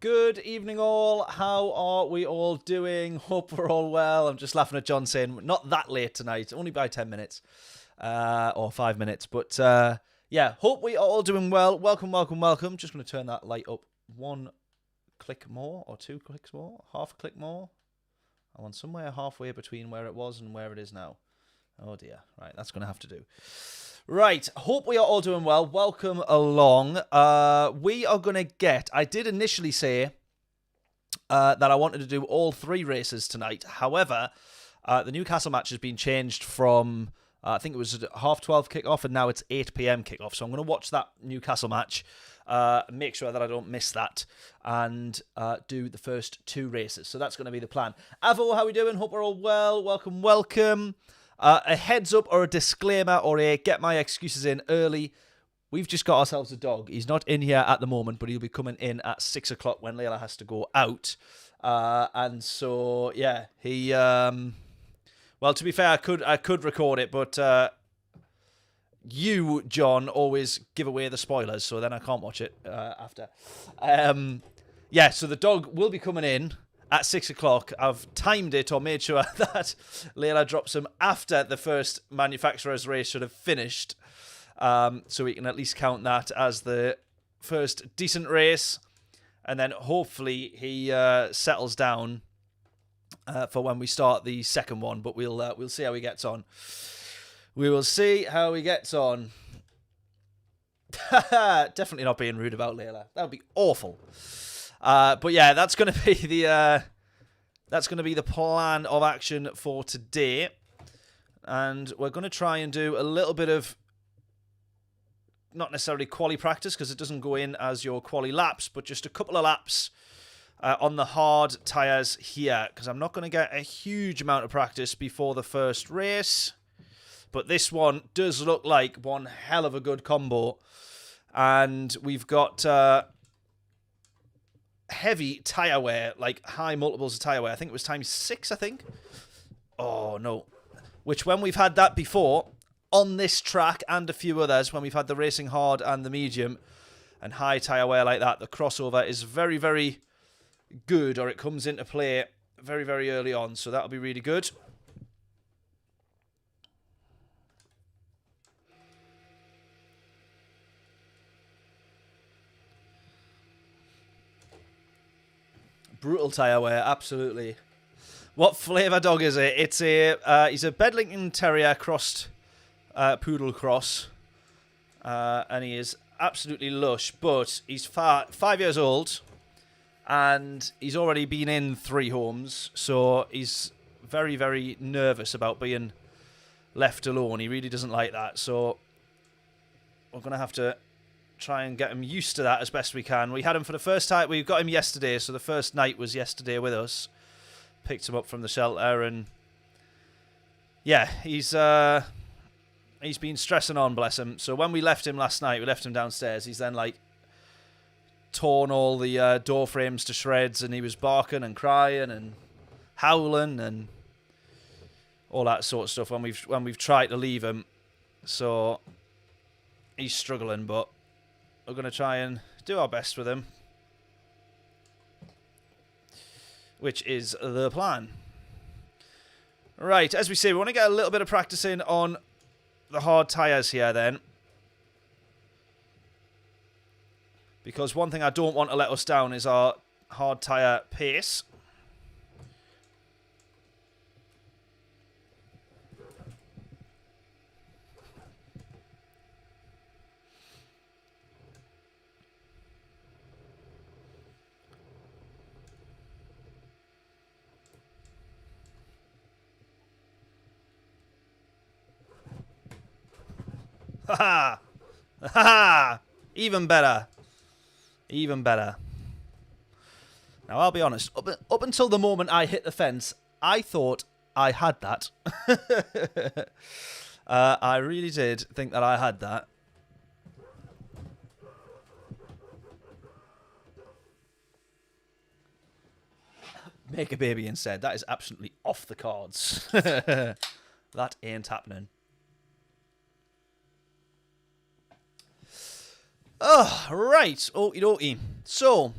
Good evening all. How are we all doing? Hope we're all well. I'm just laughing at John saying not that late tonight, only by 10 minutes or 5 minutes. But yeah, hope we are all doing well. Welcome, welcome, welcome. Just going to turn that light up one click more or two clicks more, half a click more. I want somewhere halfway between where it was and where it is now. Oh dear. Right, that's going to have to do. Right, hope we are all doing well. Welcome along. We are going to get... I did initially say that I wanted to do all three races tonight. However, the Newcastle match has been changed from... I think it was 12:30 kickoff, and now it's 8 p.m. kickoff. So I'm going to watch that Newcastle match, make sure that I don't miss that, and do the first two races. So that's going to be the plan. Avo, how are we doing? Hope we're all well. Welcome, welcome. A heads up or a disclaimer or a get my excuses in early. We've just got ourselves a dog. He's not in here at the moment, but he'll be coming in at 6 o'clock when Layla has to go out. And so, yeah, he... well, to be fair, I could record it, but you, John, always give away the spoilers, so then I can't watch it after. Yeah, so the dog will be coming in at 6 o'clock. I've timed it or made sure that Layla drops him after the first manufacturer's race should have finished. So we can at least count that as the first decent race. And then hopefully he settles down for when we start the second one. But we'll see how he gets on. We will see how he gets on. Definitely not being rude about Layla. That would be awful. But yeah, that's going to be the plan of action for today, and we're going to try and do a little bit of not necessarily quali practice because it doesn't go in as your quali laps, but just a couple of laps on the hard tires here because I'm not going to get a huge amount of practice before the first race. But this one does look like one hell of a good combo, and we've got. Heavy tire wear, like high multiples of tire wear. I think it was ×6, I think. Oh, no. Which when we've had that before, on this track and a few others, when we've had the racing hard and the medium and high tire wear like that, the crossover is very, very good, or it comes into play very, very early on. So that'll be really good. Brutal tyre wear, absolutely. What flavour dog is it? It's he's a Bedlington Terrier crossed poodle cross, and he is absolutely lush. But he's 5 years old, and he's already been in 3 homes, so he's very, very nervous about being left alone. He really doesn't like that, so we're gonna have to try and get him used to that as best we can. We had him for the first time. We got him yesterday, so the first night was yesterday with us. Picked him up from the shelter, and yeah, he's been stressing on, bless him. So when we left him last night, we left him downstairs. He's then like torn all the door frames to shreds, and he was barking and crying and howling and all that sort of stuff when we've tried to leave him. So he's struggling, but we're going to try and do our best with him, which is the plan. Right, as we say, we want to get a little bit of practice in on the hard tyres here then. Because one thing I don't want to let us down is our hard tyre pace. Ha ha! Ha! Even better. Even better. Now, I'll be honest. Up until the moment I hit the fence, I thought I had that. I really did think that I had that. Make a baby instead. That is absolutely off the cards. That ain't happening. Oh, right. Okie dokie. So,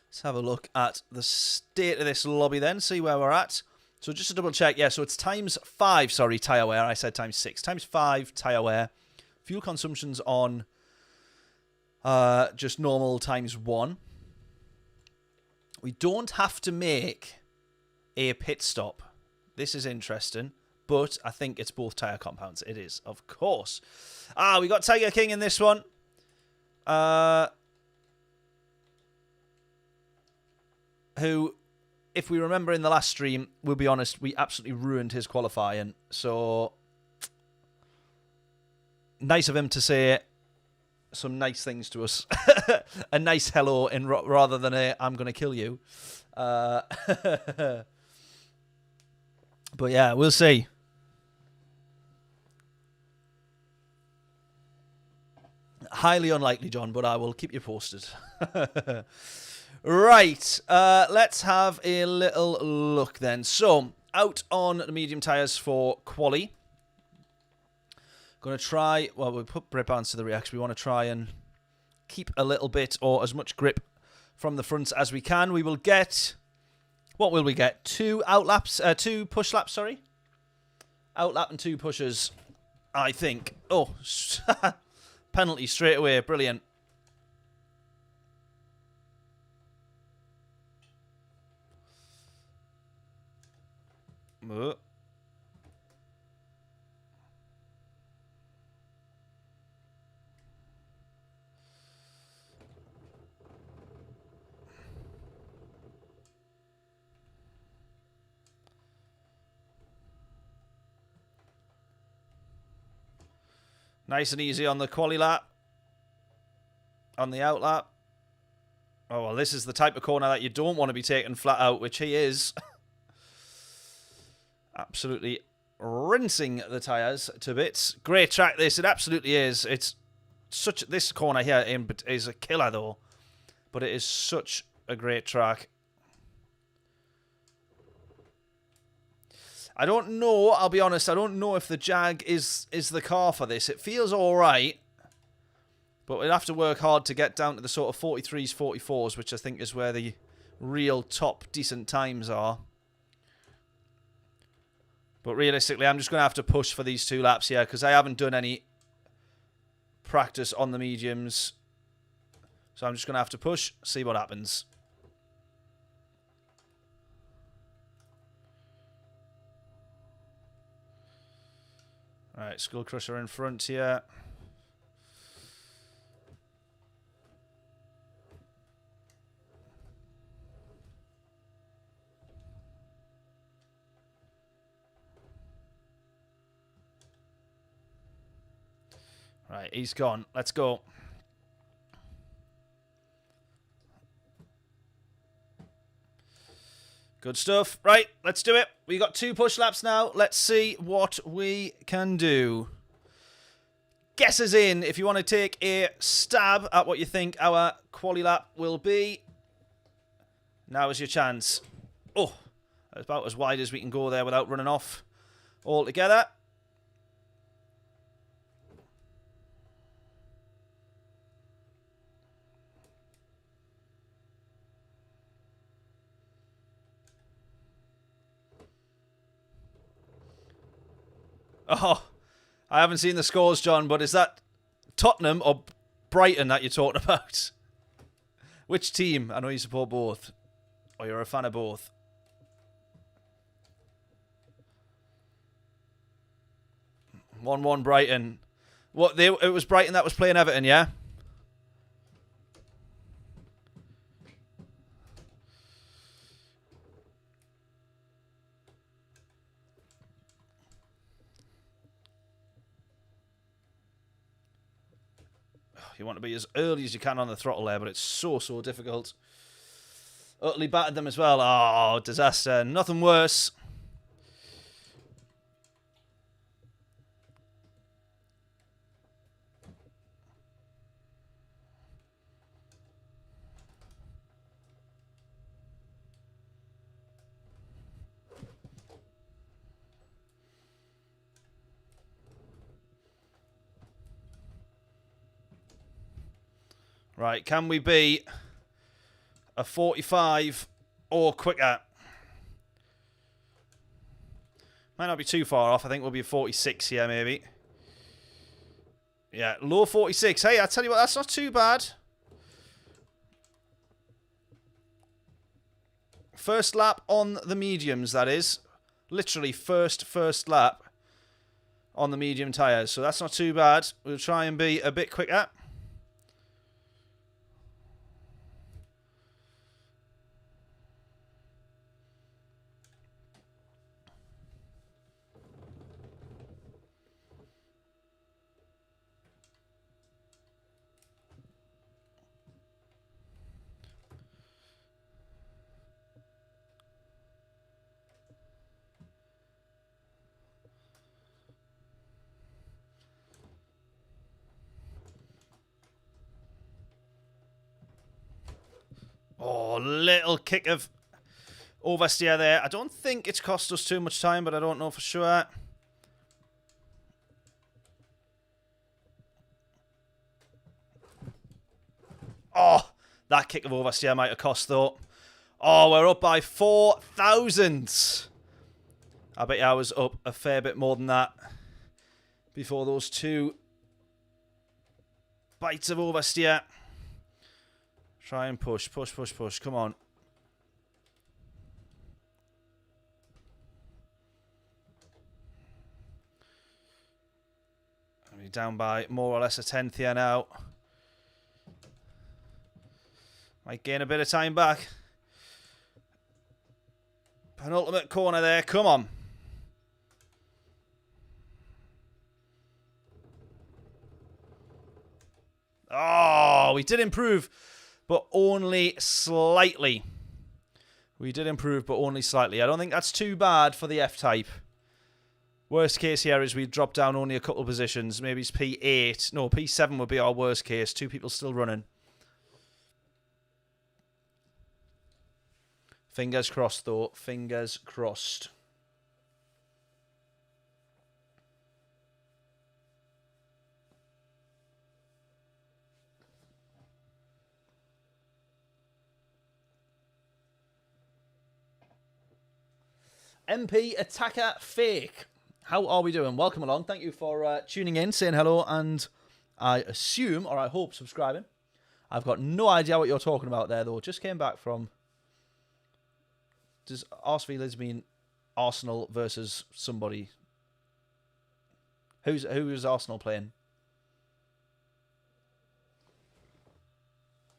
Let's have a look at the state of this lobby then, see where we're at. So just to double check, yeah, so it's ×5, sorry, tyre wear. I said ×6. ×5 tyre wear. Fuel consumption's on just normal ×1. We don't have to make a pit stop. This is interesting, but I think it's both tyre compounds. It is, of course. We got Tiger King in this one. Who, if we remember in the last stream, we'll be honest, we absolutely ruined his qualifying. So, nice of him to say some nice things to us. A nice hello rather than a I'm going to kill you. But yeah, we'll see. Highly unlikely, John, but I will keep you posted. Right, let's have a little look then. So, out on the medium tyres for quali. Going to try, well, we'll put grip bands to the rear because we want to try and keep a little bit or as much grip from the front as we can. We will get, what will we get? 2 push laps, sorry. Outlap and 2 pushes, I think. Oh, penalty straight away, brilliant. Nice and easy on the quali lap. On the outlap. Oh, well, this is the type of corner that you don't want to be taking flat out, which he is. Absolutely rinsing the tyres to bits. Great track, this. It absolutely is. It's such... This corner here is a killer, though. But it is such a great track. I don't know, I'll be honest, I don't know if the Jag is the car for this. It feels alright, but we'll have to work hard to get down to the sort of 43s, 44s, which I think is where the real top decent times are. But realistically, I'm just going to have to push for these 2 laps here, because I haven't done any practice on the mediums. So I'm just going to have to push, see what happens. Alright, Skull Crusher in front here. Right, he's gone. Let's go. Good stuff. Right, let's do it. We got 2 push laps now. Let's see what we can do. Guess us in if you want to take a stab at what you think our quali lap will be. Now is your chance. Oh, about as wide as we can go there without running off altogether. Oh, I haven't seen the scores, John, but is that Tottenham or Brighton that you're talking about? Which team? I know you support both. Or you're a fan of both. (1-1) Brighton. What? It was Brighton that was playing Everton, yeah? You want to be as early as you can on the throttle there, but it's so difficult. Utterly battered them as well. Oh, disaster. Nothing worse. Right, can we be a 45 or quicker. Might not be too far off. I think we'll be a 46 here, maybe. Yeah, low 46. Hey, I tell you what, that's not too bad. First lap on the mediums, that is. Literally first lap on the medium tyres. So that's not too bad. We'll try and be a bit quicker. Oh, little kick of oversteer there. I don't think it's cost us too much time, but I don't know for sure. Oh, that kick of oversteer might have cost, though. Oh, we're up by 4,000. I bet you I was up a fair bit more than that before those two bites of oversteer. Try and push. Come on. We're down by more or less a tenth here now. Might gain a bit of time back. Penultimate corner there. Come on. Oh, we did improve, but only slightly. We did improve, but only slightly. I don't think that's too bad for the F-Type. Worst case here is we drop down only a couple of positions. Maybe it's P8. No, P7 would be our worst case. Two people still running. Fingers crossed, though. Fingers crossed. MP Attacker Fake. How are we doing? Welcome along. Thank you for tuning in, saying hello, and I assume, or I hope, subscribing. I've got no idea what you're talking about there, though. Just came back from... Does Arsenal mean Arsenal versus somebody? Who is Arsenal playing?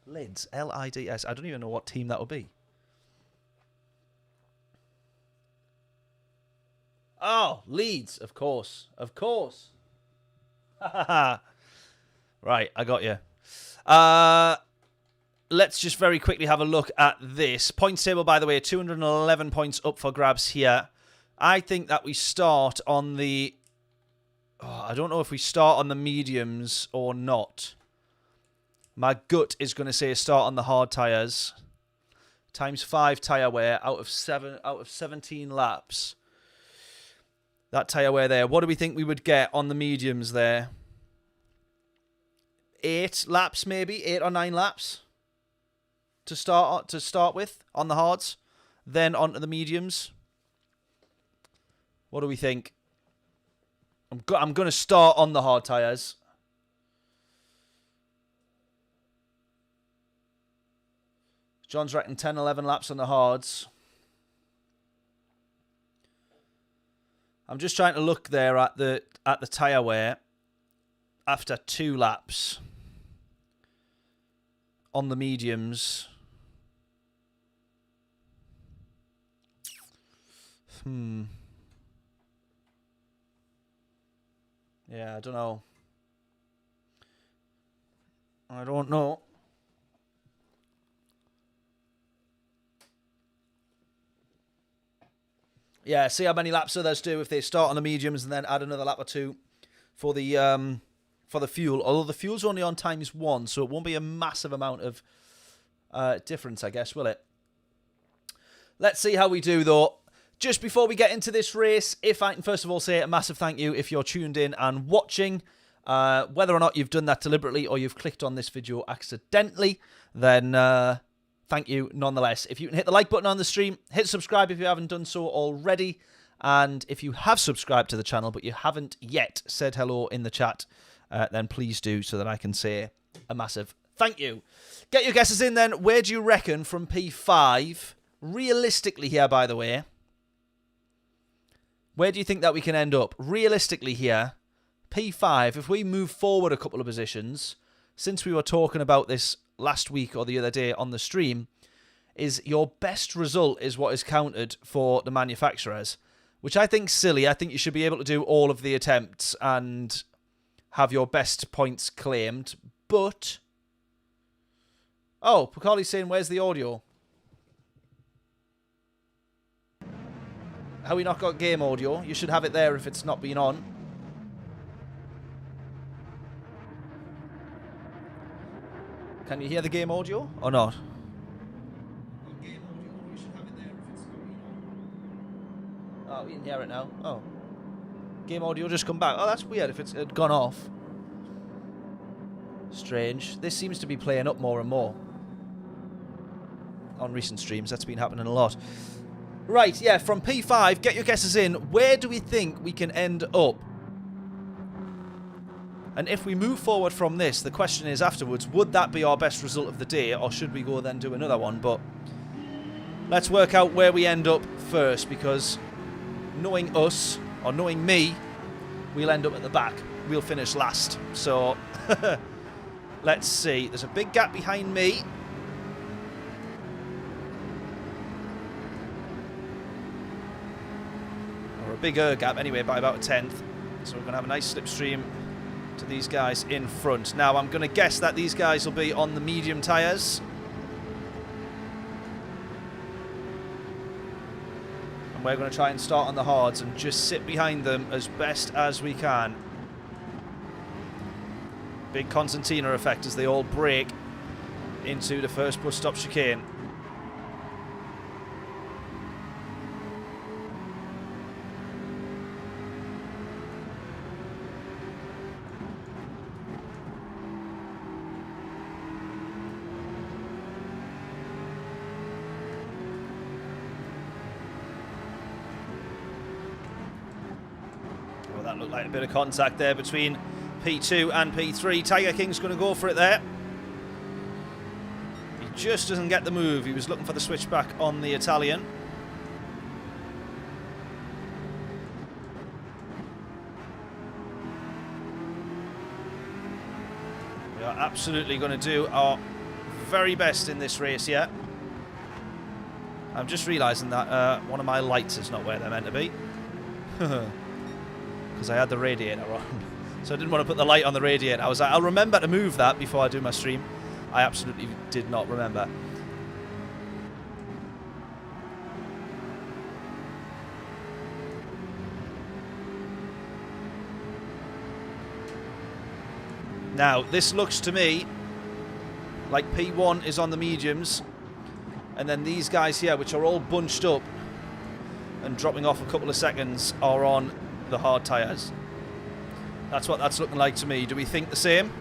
Lids. L-I-D-S. I don't even know what team that would be. Oh, Leeds, of course. Of course. Right, I got you. Let's just very quickly have a look at this. Points table, by the way, 211 points up for grabs here. I think that we start on the... Oh, I don't know if we start on the mediums or not. My gut is going to say start on the hard tyres. Times 5 tyre wear out of 17 laps. That tyre wear there. What do we think we would get on the mediums there? 8 laps, maybe? 8 or 9 laps to start with on the hards. Then onto the mediums. What do we think? I'm going to start on the hard tyres. John's reckoned 10, 11 laps on the hards. I'm just trying to look there at the tyre wear after 2 laps on the mediums. Yeah, I don't know. I don't know. Yeah, see how many laps others do if they start on the mediums and then add another lap or 2 for the fuel. Although the fuel's only on ×1, so it won't be a massive amount of difference, I guess, will it? Let's see how we do, though. Just before we get into this race, if I can first of all say a massive thank you if you're tuned in and watching. Whether or not you've done that deliberately or you've clicked on this video accidentally, then thank you nonetheless. If you can hit the like button on the stream, hit subscribe if you haven't done so already. And if you have subscribed to the channel but you haven't yet said hello in the chat, then please do so that I can say a massive thank you. Get your guesses in then. Where do you reckon from P5, realistically here by the way, where do you think that we can end up? Realistically here, P5, if we move forward a couple of positions, since we were talking about this last week or the other day on the stream, is your best result is what is counted for the manufacturers, which I think silly. I think you should be able to do all of the attempts and have your best points claimed, but... Oh, Pacali's saying, where's the audio? How we not got game audio? You should have it there if it's not been on. Can you hear the game audio or not? Game audio. You should have it there if it's not been on. Oh, you can hear it now. Oh. Game audio just come back. Oh, that's weird if it's gone off. Strange. This seems to be playing up more and more. On recent streams, that's been happening a lot. Right, yeah, from P5, get your guesses in. Where do we think we can end up? And if we move forward from this, the question is afterwards, would that be our best result of the day, or should we go then do another one? But let's work out where we end up first, because knowing us, or knowing me, we'll end up at the back. We'll finish last. So, let's see. There's a big gap behind me. Or a bigger gap, anyway, by about a tenth. So we're going to have a nice slipstream to these guys in front. Now, I'm going to guess that these guys will be on the medium tyres. And we're going to try and start on the hards and just sit behind them as best as we can. Big concertina effect as they all break into the first bus stop chicane. That looked like a bit of contact there between P2 and P3. Tiger King's going to go for it there. He just doesn't get the move. He was looking for the switchback on the Italian. We are absolutely going to do our very best in this race here. I'm just realising that one of my lights is not where they're meant to be. Because I had the radiator on. So I didn't want to put the light on the radiator. I was like, I'll remember to move that before I do my stream. I absolutely did not remember. Now, this looks to me like P1 is on the mediums. And then these guys here, which are all bunched up and dropping off a couple of seconds, are on the hard tyres. That's what that's looking like to me. Do we think the same?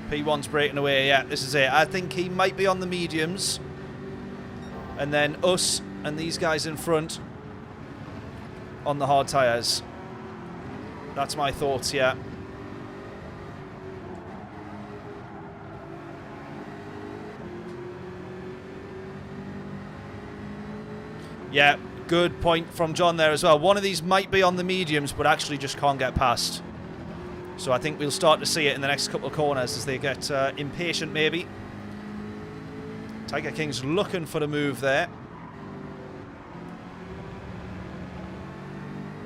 P1's breaking away. Yeah, this is it. I think he might be on the mediums. And then us and these guys in front on the hard tyres. That's my thoughts, yeah. Yeah, good point from John there as well. One of these might be on the mediums, but actually just can't get past. So I think we'll start to see it in the next couple of corners as they get impatient, maybe. Tiger King's looking for the move there.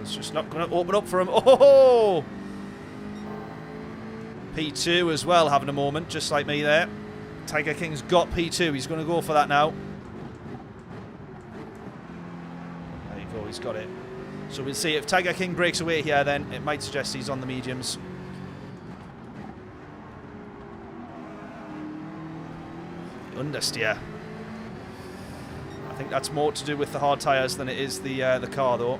It's just not going to open up for him. Oh! P2 as well having a moment, just like me there. Tiger King's got P2. He's going to go for that now. He's got it. So we'll see if Tiger King breaks away here, then it might suggest he's on the mediums. Understeer. I think that's more to do with the hard tyres than it is the car, though.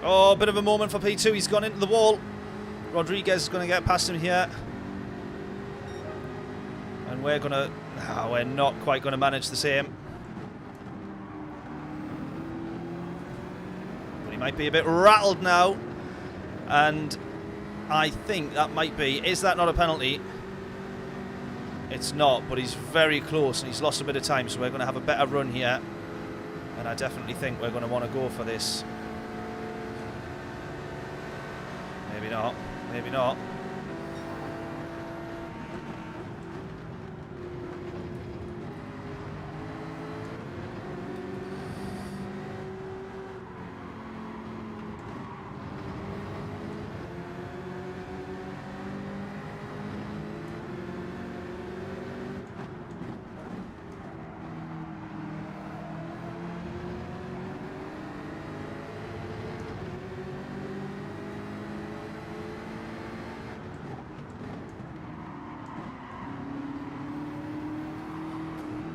Oh, bit of a moment for P2. He's gone into the wall. Rodriguez is going to get past him here. And we're going to... Oh, we're not quite going to manage the same. But he might be a bit rattled now. And I think that might be... Is that not a penalty? It's not, but he's very close and he's lost a bit of time. So we're going to have a better run here. And I definitely think we're going to want to go for this. Maybe not. Maybe not.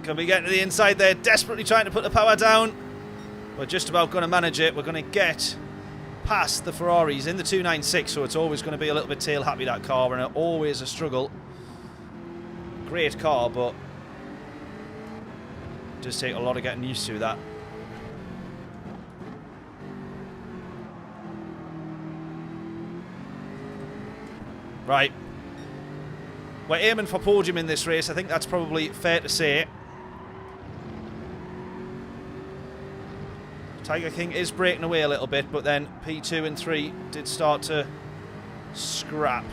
Can we get to the inside there? Desperately trying to put the power down. We're just about going to manage it. We're going to get past the Ferraris in the 296, so it's always going to be a little bit tail happy, that car, and always a struggle. Great car, but it does take a lot of getting used to that. Right. We're aiming for podium in this race. I think that's probably fair to say. Tiger King is breaking away a little bit, but then P2 and 3 did start to scrap.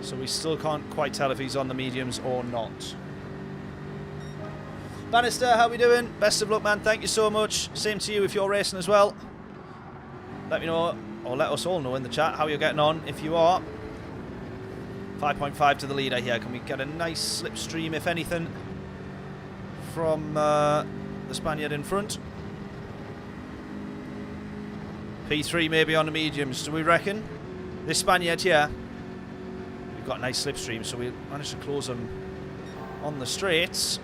So we still can't quite tell if he's on the mediums or not. Bannister, how we doing? Best of luck, man. Thank you so much. Same to you if you're racing as well. Let me know, or let us all know in the chat how you're getting on if you are. 5.5 to the leader here. Can we get a nice slipstream, if anything, from the Spaniard in front? P3 maybe on the mediums, do we reckon? This Spaniard here, we've got a nice slipstream, so we managed to close them on the straights.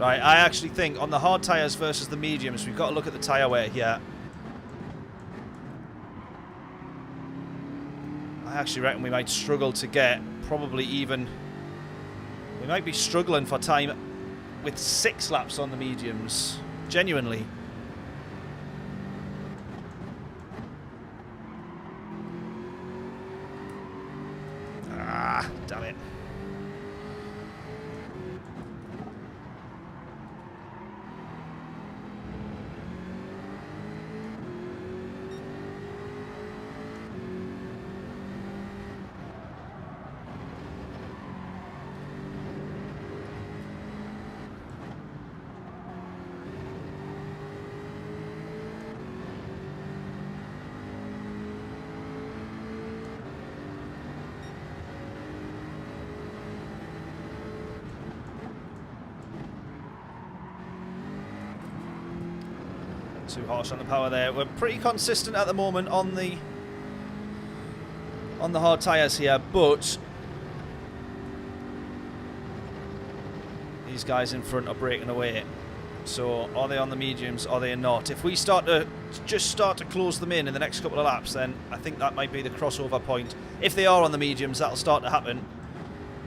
Right, I actually think on the hard tyres versus the mediums, we've got to look at the tyre wear here. I actually reckon we might struggle to get probably even... We might be struggling for time with 6 laps on the mediums. Genuinely. Ah, damn it. Too harsh on the power there. We're pretty consistent at the moment on the hard tyres here, but these guys in front are breaking away. So are they on the mediums? Are they not? If we start to close them in the next couple of laps, then I think that might be the crossover point. If they are on the mediums, that'll start to happen.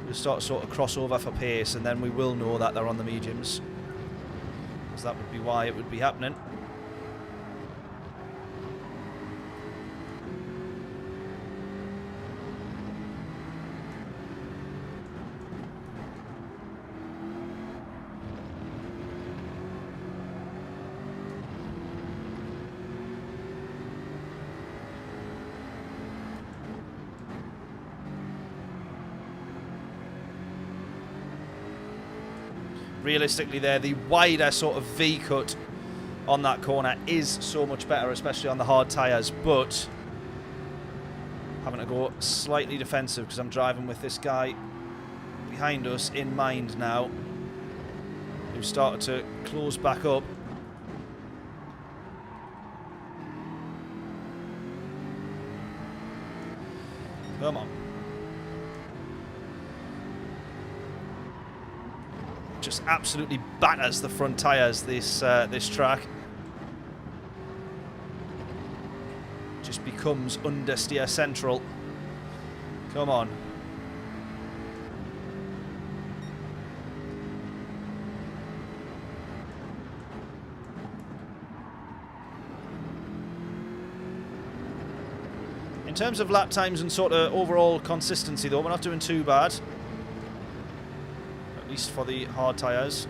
We'll start to sort of crossover for pace, and then we will know that they're on the mediums, because that would be why it would be happening. Realistically there, the wider sort of V-cut on that corner is so much better, especially on the hard tyres, but having to go slightly defensive because I'm driving with this guy behind us in mind now. We've started to close back up. Come on. Just absolutely batters the front tyres, this track. Just becomes understeer central. Come on. In terms of lap times and sort of overall consistency though, we're not doing too bad. At least for the hard tyres.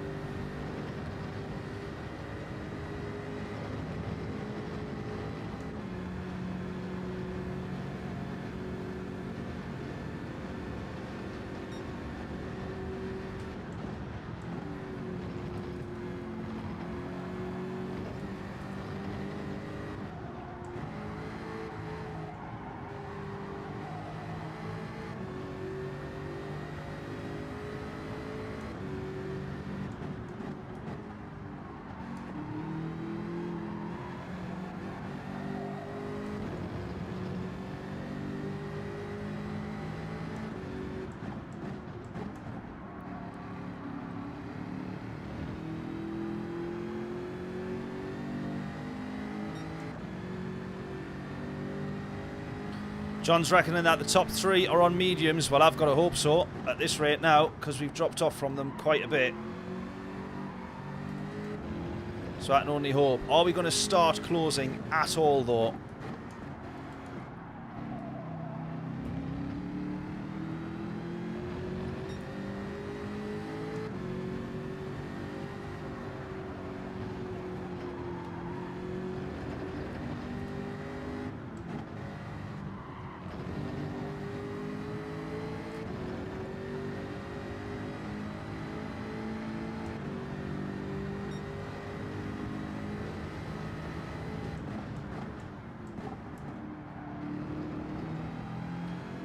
John's reckoning that the top 3 are on mediums. Well, I've got to hope so at this rate now, because we've dropped off from them quite a bit. So I can only hope. Are we going to start closing at all, though?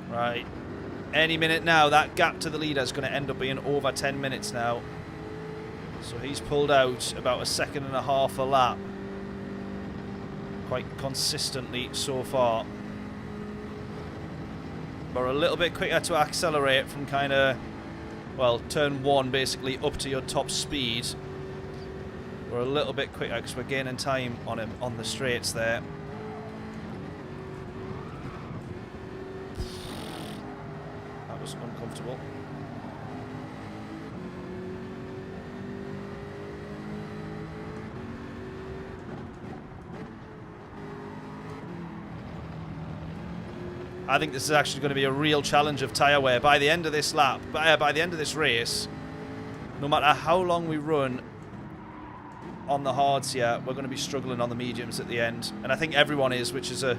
Right, any minute now, that gap to the leader is going to end up being over 10 minutes now. So he's pulled out about 1.5 seconds a lap. Quite consistently so far. We're a little bit quicker to accelerate from kind of, well, turn 1 basically up to your top speed. We're a little bit quicker because we're gaining time on him on the straights there. Uncomfortable. I think this is actually going to be a real challenge of tyre wear by the end of this lap, by the end of this race. No matter how long we run on the hards here, we're going to be struggling on the mediums at the end, and I think everyone is, which is going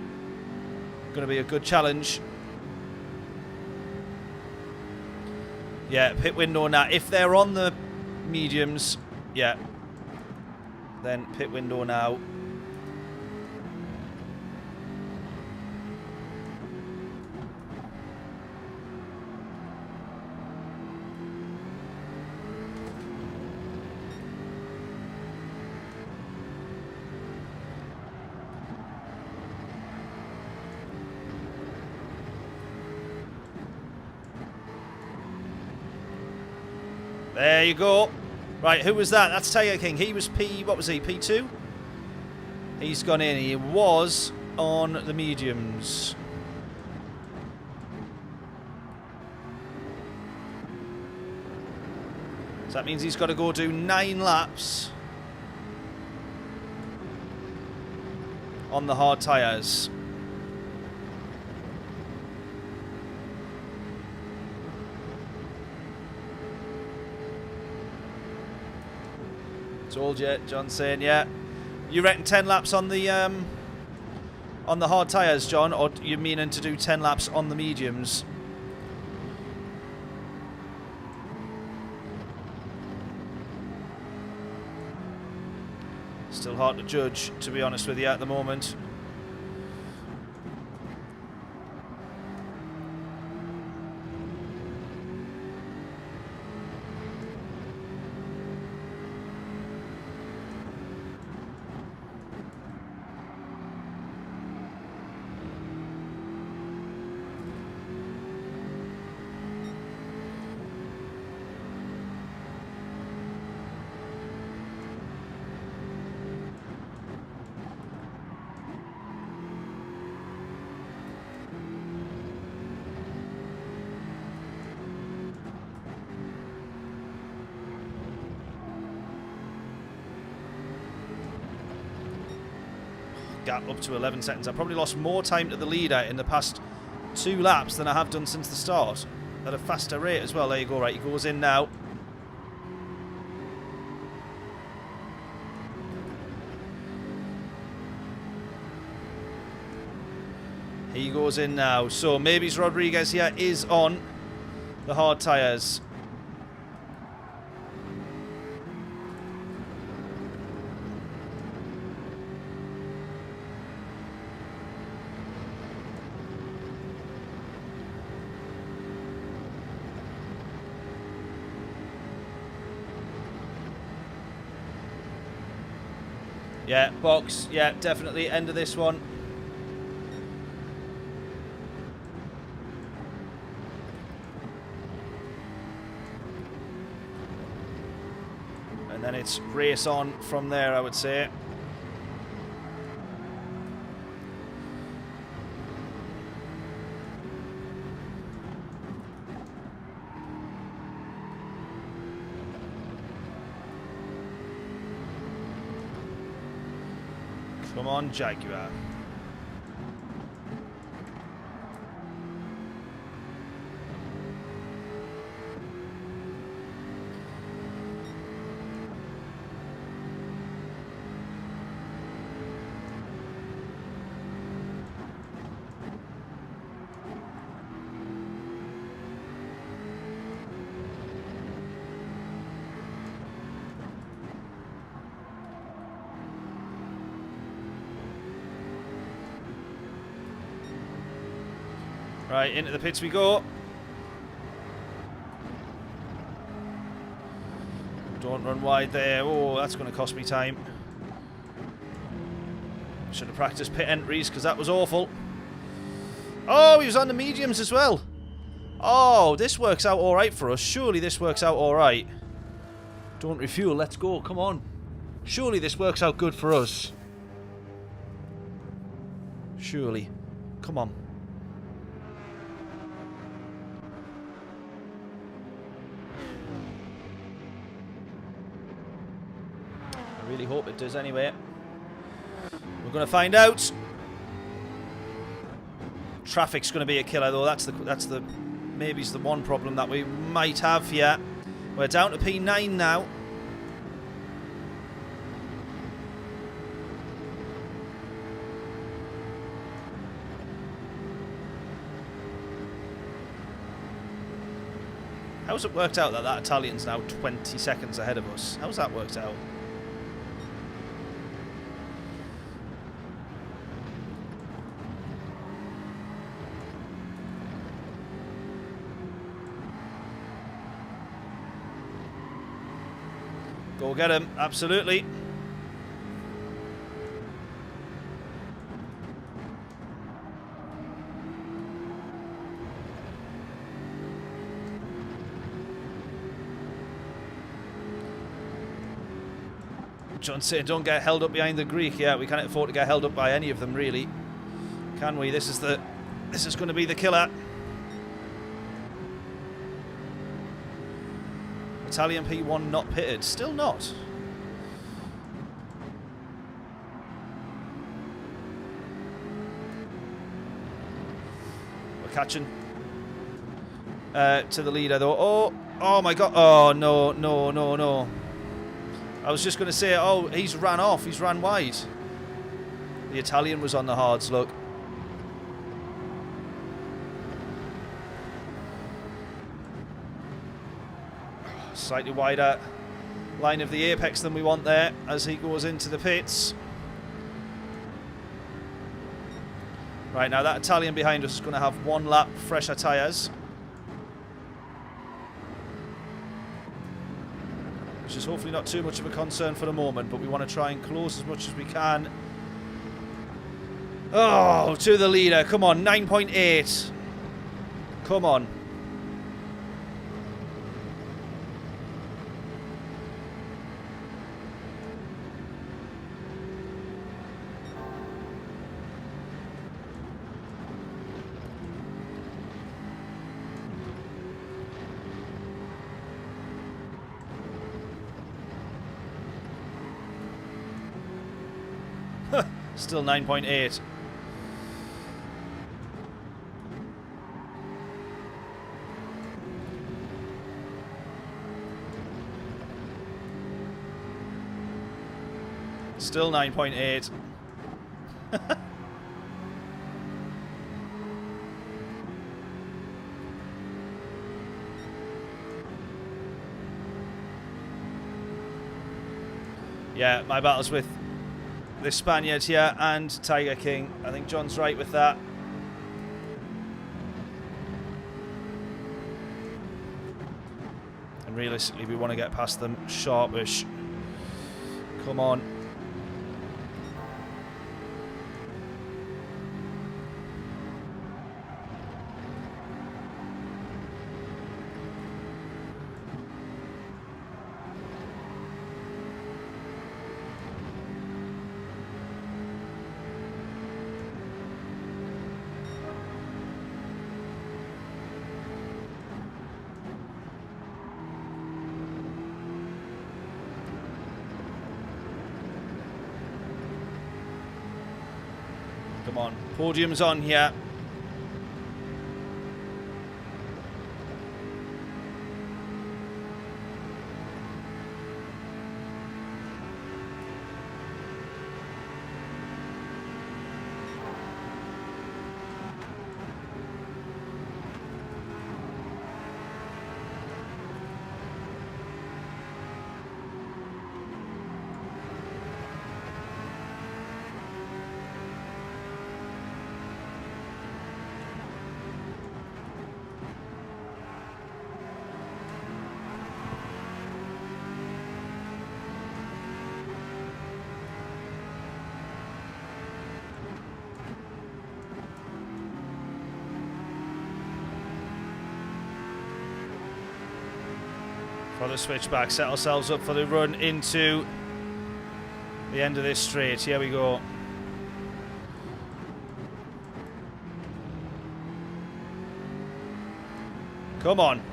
to be a good challenge. Yeah, pit window now. If they're on the mediums, yeah, then pit window now. There you go. Right, who was that? That's Tiger King. He was what was he, P2? He's gone in. He was on the mediums. So that means he's got to go do 9 laps on the hard tyres. Told you, John saying, yeah. You reckon 10 laps on the hard tyres, John, or you meaning to do 10 laps on the mediums? Still hard to judge, to be honest with you, at the moment. gap up to 11 seconds. I probably lost more time to the leader in the past 2 laps than I have done since the start. At a faster rate as well. There you go. Right, he goes in now. He goes in now. So maybe Rodriguez here is on the hard tyres. Yeah, box. Yeah, definitely. End of this one. And then it's race on from there, I would say. Come on, Jaguar. Right, into the pits we go. Don't run wide there. Oh, that's going to cost me time. Should have practiced pit entries because that was awful. Oh, he was on the mediums as well. Oh, this works out alright for us. Surely this works out alright. Don't refuel. Let's go. Come on. Surely this works out good for us. Surely. Come on. I really hope it does anyway. We're going to find out. Traffic's going to be a killer though. That's the maybe the one problem that we might have here. We're down to P9 now. How's it worked out that that Italian's now 20 seconds ahead of us? How's that worked out? Go get him, absolutely. John said, don't get held up behind the Greek. Yeah, we can't afford to get held up by any of them, really. Can we? This is going to be the killer. Italian P1 not pitted. Still not. We're catching to the leader, though. Oh my God. Oh, no, no, no, no. I was just going to say, oh, he's ran off. He's ran wide. The Italian was on the hards, look. Slightly wider line of the apex than we want there as he goes into the pits. Right, now that Italian behind us is going to have one lap fresher tyres. Which is hopefully not too much of a concern for the moment, but we want to try and close as much as we can. Oh, to the leader. Come on, 9.8. Come on. Still 9.8. Still 9.8. Yeah, my battle's with this Spaniard here and Tiger King. I think John's right with that. And realistically, we want to get past them sharpish. Come on. Come on, podium's on here. For the switchback, set ourselves up for the run into the end of this straight. Here we go. Come on.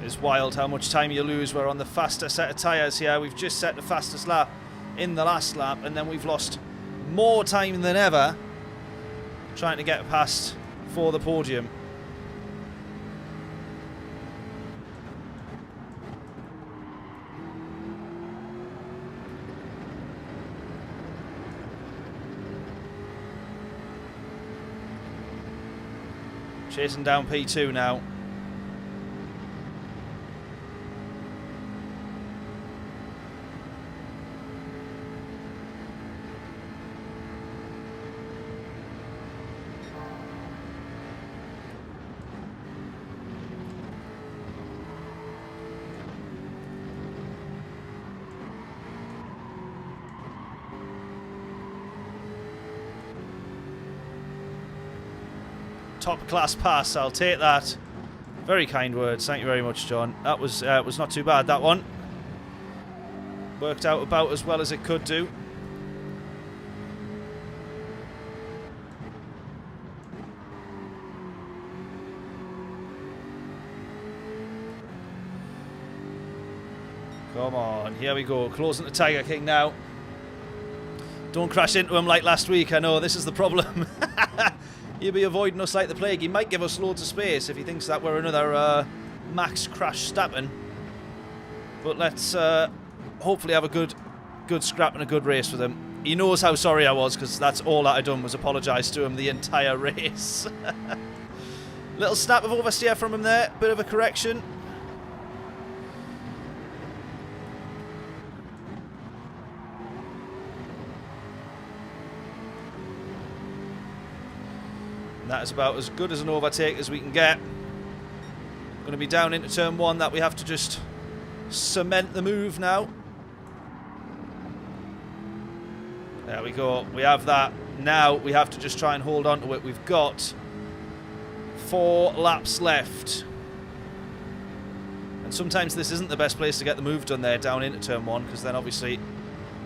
It's wild how much time you lose. We're on the faster set of tyres here. We've just set the fastest lap in the last lap, and then we've lost more time than ever trying to get past for the podium. Chasing down P2 now. Top class pass, I'll take that. Very kind words, thank you very much, John. That was not too bad, that one. Worked out about as well as it could do. Come on, here we go, closing the Tiger King now. Don't crash into him like last week, I know, this is the problem. He'll be avoiding us like the plague. He might give us loads of space if he thinks that we're another max crash Stappen. But let's hopefully have a good scrap and a good race with him. He knows how sorry I was, because that's all that I done was apologise to him the entire race. Little snap of oversteer from him there. Bit of a correction. That is about as good as an overtake as we can get. Going to be down into turn one that we have to just cement the move now. There we go. We have that. Now we have to just try and hold on to it. We've got 4 laps left. And sometimes this isn't the best place to get the move done there down into turn one, because then obviously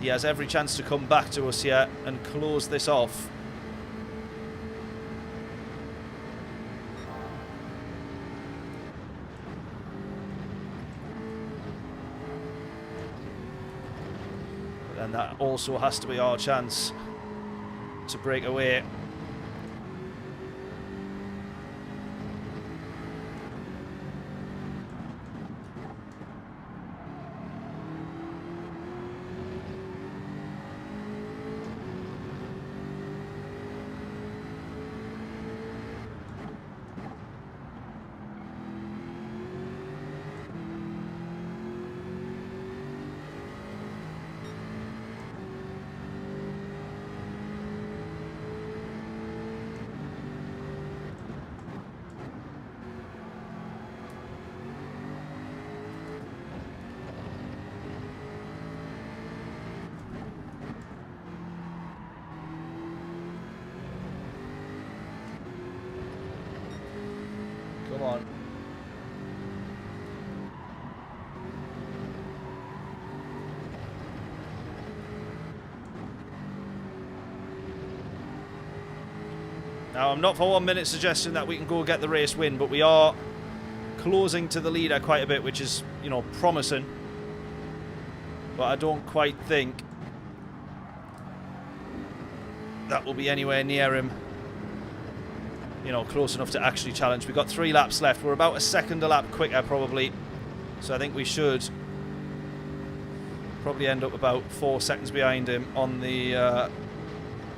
he has every chance to come back to us here and close this off. But then that also has to be our chance to break away. Come on. Now, I'm not for 1 minute suggesting that we can go get the race win, but we are closing to the leader quite a bit, which is, you know, promising. But I don't quite think that will be anywhere near him. You know, close enough to actually challenge. We've got 3 laps left. We're about a second a lap quicker, probably. So I think we should probably end up about 4 seconds behind him on the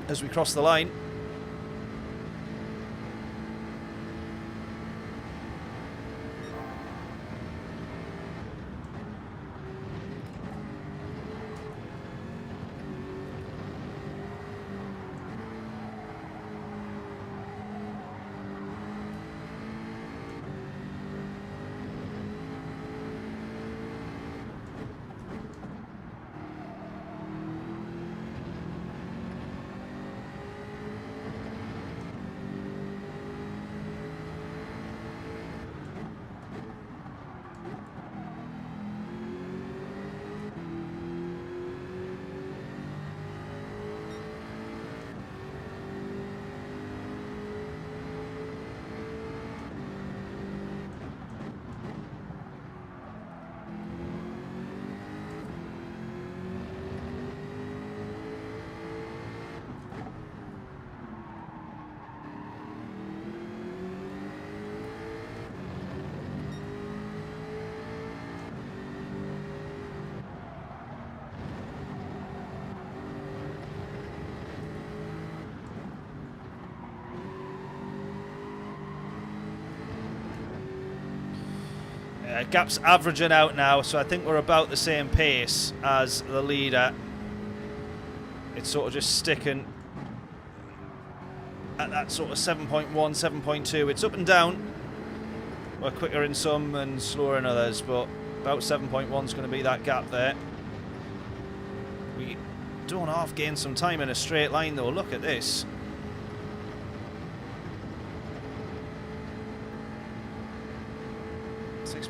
as we cross the line. Gap's averaging out now, so I think we're about the same pace as the leader. It's sort of just sticking at that sort of 7.1, 7.2. It's up and down. We're quicker in some and slower in others, but about 7.1 is going to be that gap there. We don't half gain some time in a straight line, though. Look at this.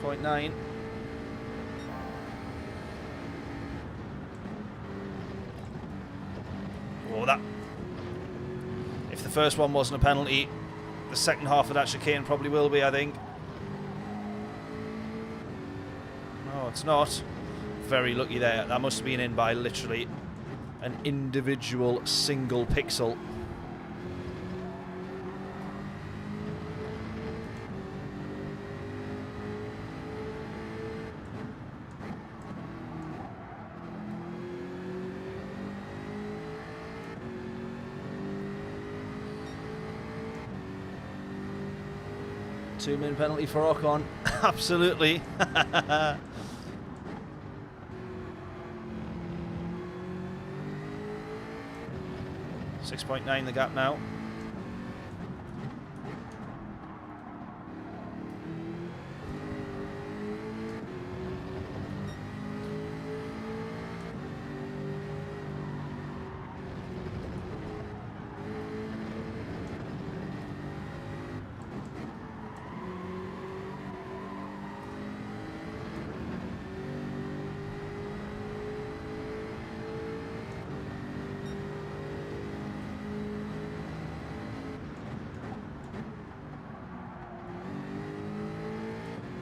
.9. Oh, that. If the first one wasn't a penalty, the second half of that chicane probably will be, I think. No, it's not. Very lucky there. That must have been in by literally an individual single pixel. Two-minute penalty for Ocon. Absolutely. 6.9 the gap now.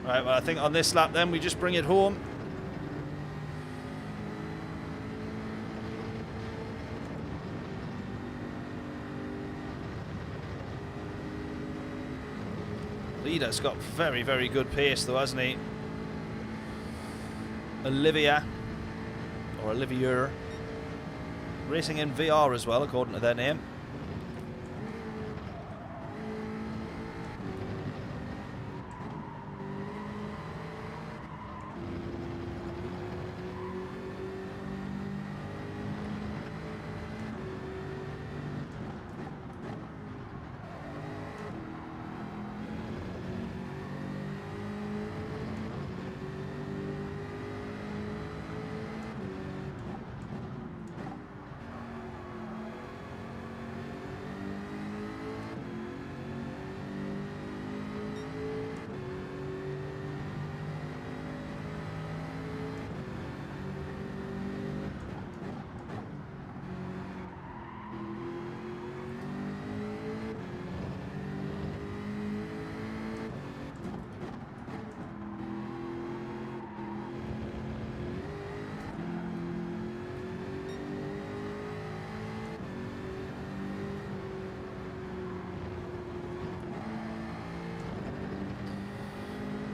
Right, well, I think on this lap then we just bring it home. Leader's got very, very good pace though, hasn't he? Olivia, or Olivier, racing in VR as well, according to their name.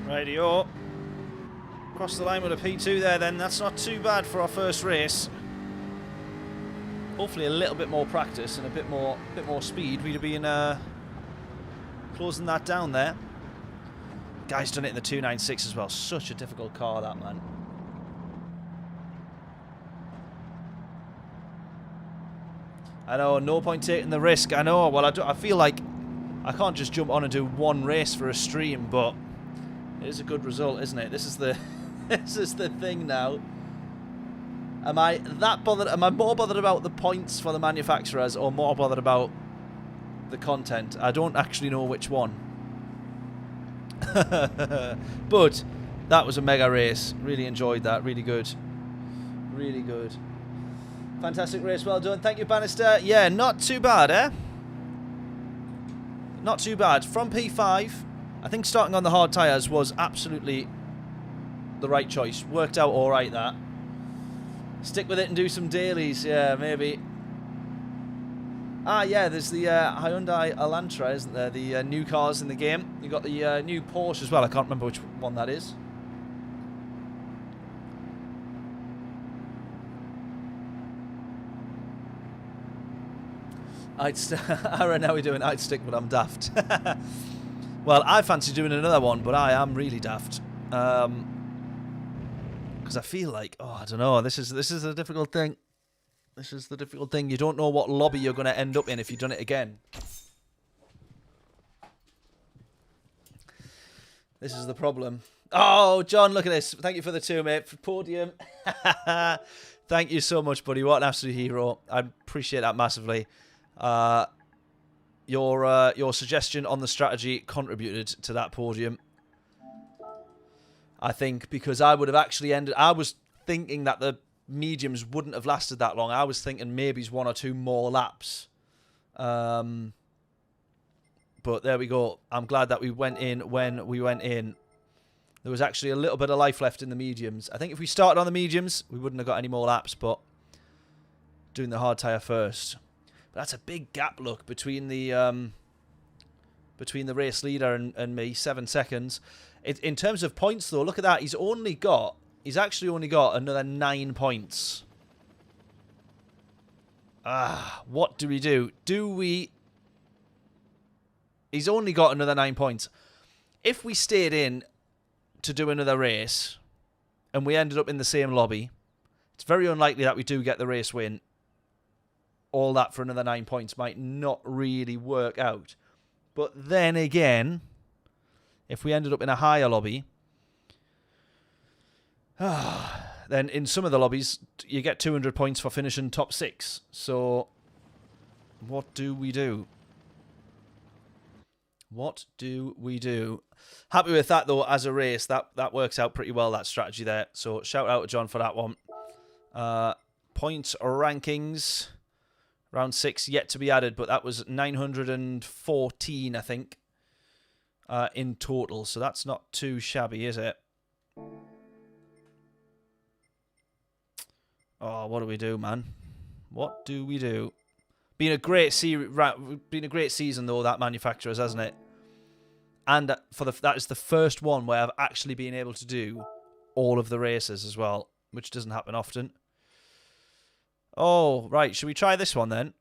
Radio. Cross the line with a P2 there then. That's not too bad for our first race. Hopefully a little bit more practice and a bit more speed. We'd have been closing that down there. Guy's done it in the 296 as well. Such a difficult car, that, man. I know, no point taking the risk. I know, well, I feel like I can't just jump on and do one race for a stream, but it is a good result, isn't it? This is the this is the thing now. Am I that bothered? Am I more bothered about the points for the manufacturers or more bothered about the content? I don't actually know which one. But that was a mega race. Really enjoyed that. Really good. Really good. Fantastic race. Well done. Thank you, Bannister. Yeah, not too bad, eh? Not too bad. From P5, I think starting on the hard tyres was absolutely the right choice. Worked out all right, that. Stick with it and do some dailies. Yeah, maybe. Ah, yeah, there's the Hyundai Elantra, isn't there? The new cars in the game. You got the new Porsche as well. I can't remember which one that is. Aaron, how are we doing? I'd stick, but I'm daft. Well, I fancy doing another one, but I am really daft. Because I feel like, oh, I don't know. This is a difficult thing. This is the difficult thing. You don't know what lobby you're going to end up in if you've done it again. This is the problem. Oh, John, look at this. Thank you for the 2, mate. For podium. Thank you so much, buddy. What an absolute hero. I appreciate that massively. Your suggestion on the strategy contributed to that podium. I think because I would have actually ended... I was thinking that the mediums wouldn't have lasted that long. I was thinking maybe 1 or 2 more laps. But there we go. I'm glad that we went in when we went in. There was actually a little bit of life left in the mediums. I think if we started on the mediums, we wouldn't have got any more laps, but doing the hard tyre first. But that's a big gap, look, between the race leader and me, 7 seconds. In terms of points, though, look at that. He's actually only got another 9 points. What do we do? He's only got another 9 points. If we stayed in to do another race and we ended up in the same lobby, it's very unlikely that we do get the race win. All that for another 9 points might not really work out. But then again, if we ended up in a higher lobby, then in some of the lobbies, you get 200 points for finishing top 6. So, what do we do? What do we do? Happy with that, though, as a race. That works out pretty well, that strategy there. So, shout out to John for that one. Points rankings. Round 6 yet to be added, but that was 914, I think. in total. So that's not too shabby, is it? Oh, what do we do, man? What do we do? Been a great season though, that manufacturers, hasn't it? And that is the first one where I've actually been able to do all of the races as well, which doesn't happen often. Oh, right. Should we try this one then?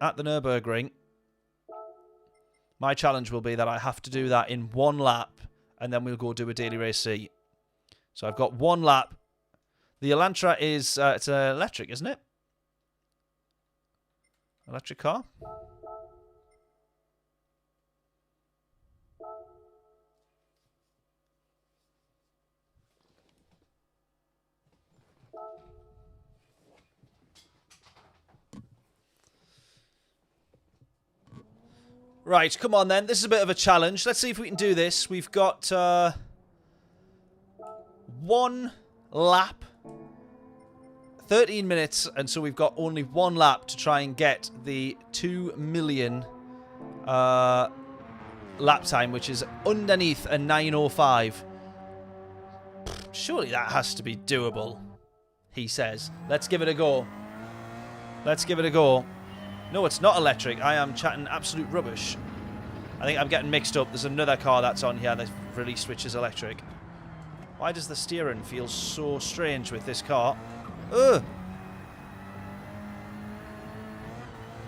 At the Nürburgring. My challenge will be that I have to do that in one lap, and then we'll go do a daily race C. So I've got one lap. The Elantra is it's electric, isn't it? Electric car. Right, come on then. This is a bit of a challenge. Let's see if we can do this. We've got one lap, 13 minutes, and so we've got only one lap to try and get the 2 million lap time, which is underneath a 9:05. Surely that has to be doable, he says. Let's give it a go. Let's give it a go. No, it's not electric. I am chatting absolute rubbish. I think I'm getting mixed up. There's another car that's on here that released which is electric. Why does the steering feel so strange with this car? Ugh!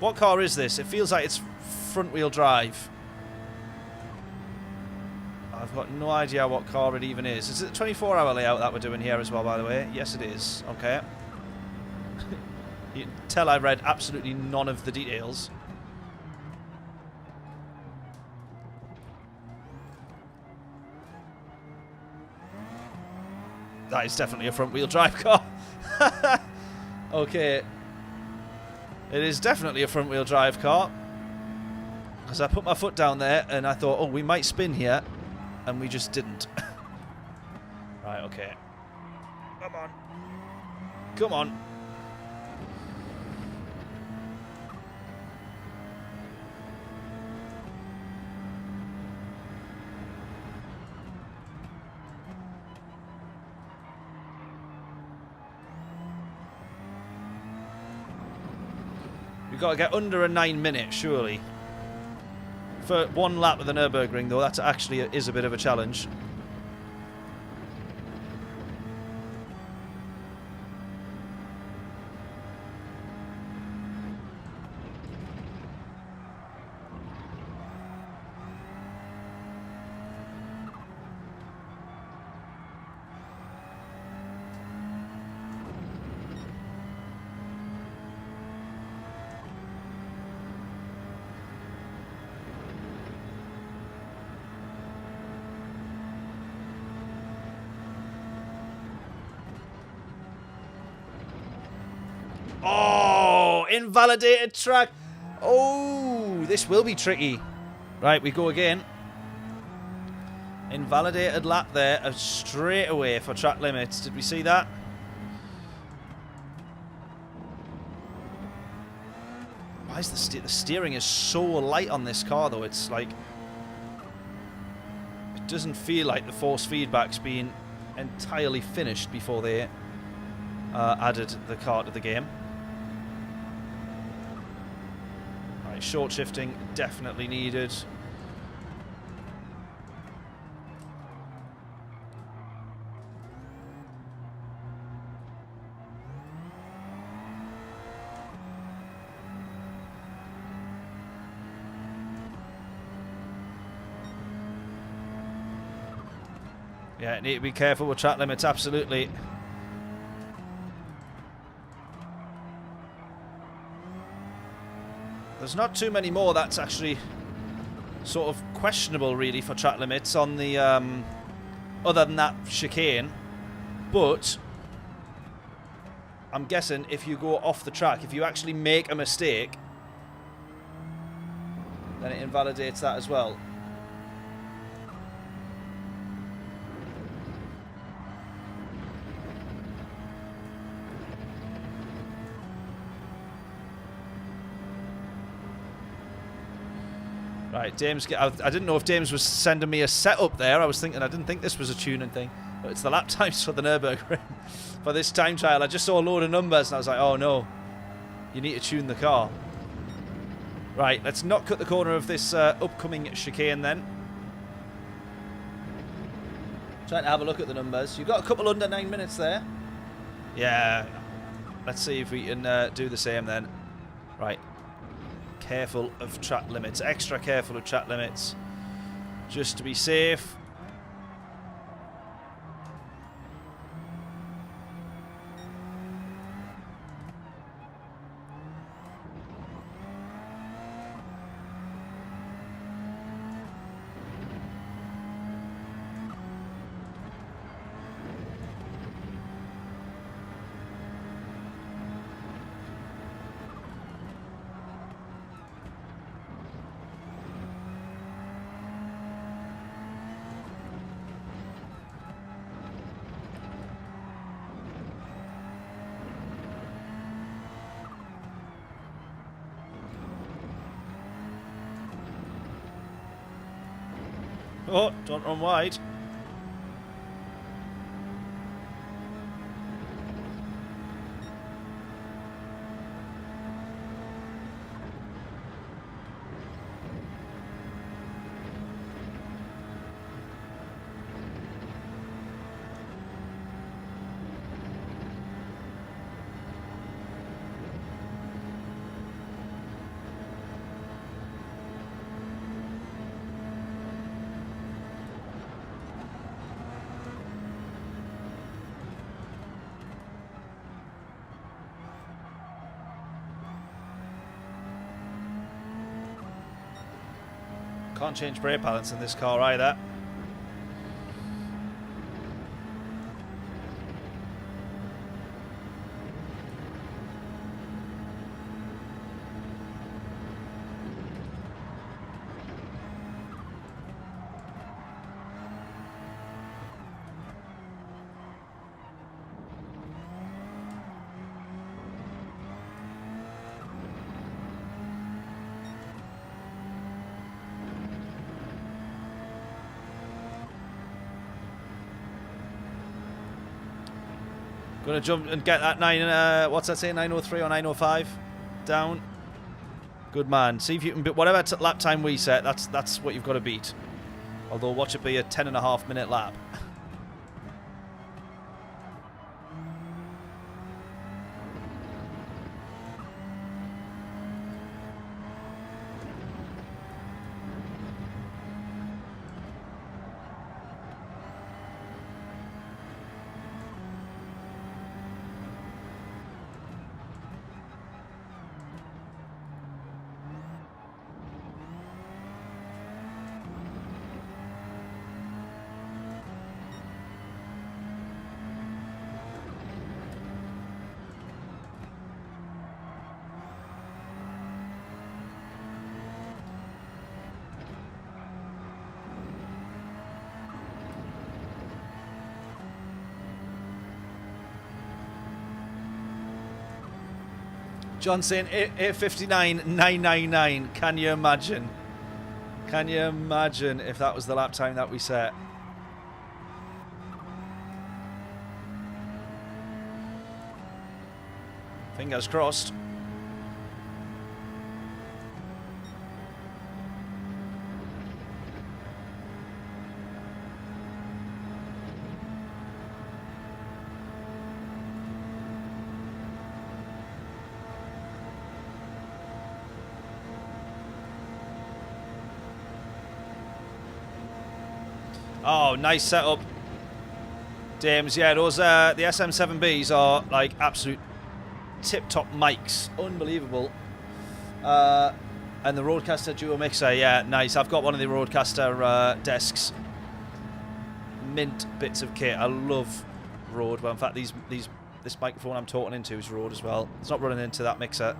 What car is this? It feels like it's front-wheel drive. I've got no idea what car it even is. Is it the 24-hour layout that we're doing here as well, by the way? Yes, it is. Okay. You can tell I read absolutely none of the details. That is definitely a front-wheel drive car. Okay. It is definitely a front-wheel drive car. Because I put my foot down there and I thought, oh, we might spin here. And we just didn't. Right, okay. Come on. Come on. We've got to get under a 9 minute, surely. For one lap of the Nürburgring, though, that actually is a bit of a challenge. Oh, invalidated track. Oh, this will be tricky. Right, we go again. Invalidated lap there, straight away for track limits. Did we see that? Why is the steering is so light on this car, though? It's like... It doesn't feel like the force feedback's been entirely finished before they added the car to the game. Short shifting definitely needed. Yeah, need to be careful with track limits, absolutely. There's not too many more that's actually sort of questionable, really, for track limits on the, other than that chicane. But I'm guessing if you go off the track, if you actually make a mistake, then it invalidates that as well. Right, Dames. I didn't know if Dames was sending me a setup there. I was thinking, I didn't think this was a tuning thing. But it's the lap times for the Nürburgring. For this time trial, I just saw a load of numbers and I was like, oh no. You need to tune the car. Right, let's not cut the corner of this upcoming chicane then. Trying to have a look at the numbers. You've got a couple under 9 minutes there. Yeah. Let's see if we can do the same then. Right. Careful of track limits. Extra careful of track limits. Just to be safe. Oh, don't run wide. Can't change brake balance in this car either. Gonna jump and get that what's that say, 903 or 905 down. Good man. See if you can beat whatever lap time we set. That's what you've got to beat. Although watch it be a 10.5 minute lap. John saying 8:59.999. Can you imagine? Can you imagine if that was the lap time that we set? Fingers crossed. Oh, nice setup. Dames, yeah, those the SM7Bs are like absolute tip-top mics. Unbelievable. And the Roadcaster Duo Mixer, yeah, nice. I've got one of the Roadcaster desks. Mint bits of kit. I love Rode. Well, in fact, this microphone I'm talking into is Rode as well. It's not running into that mixer.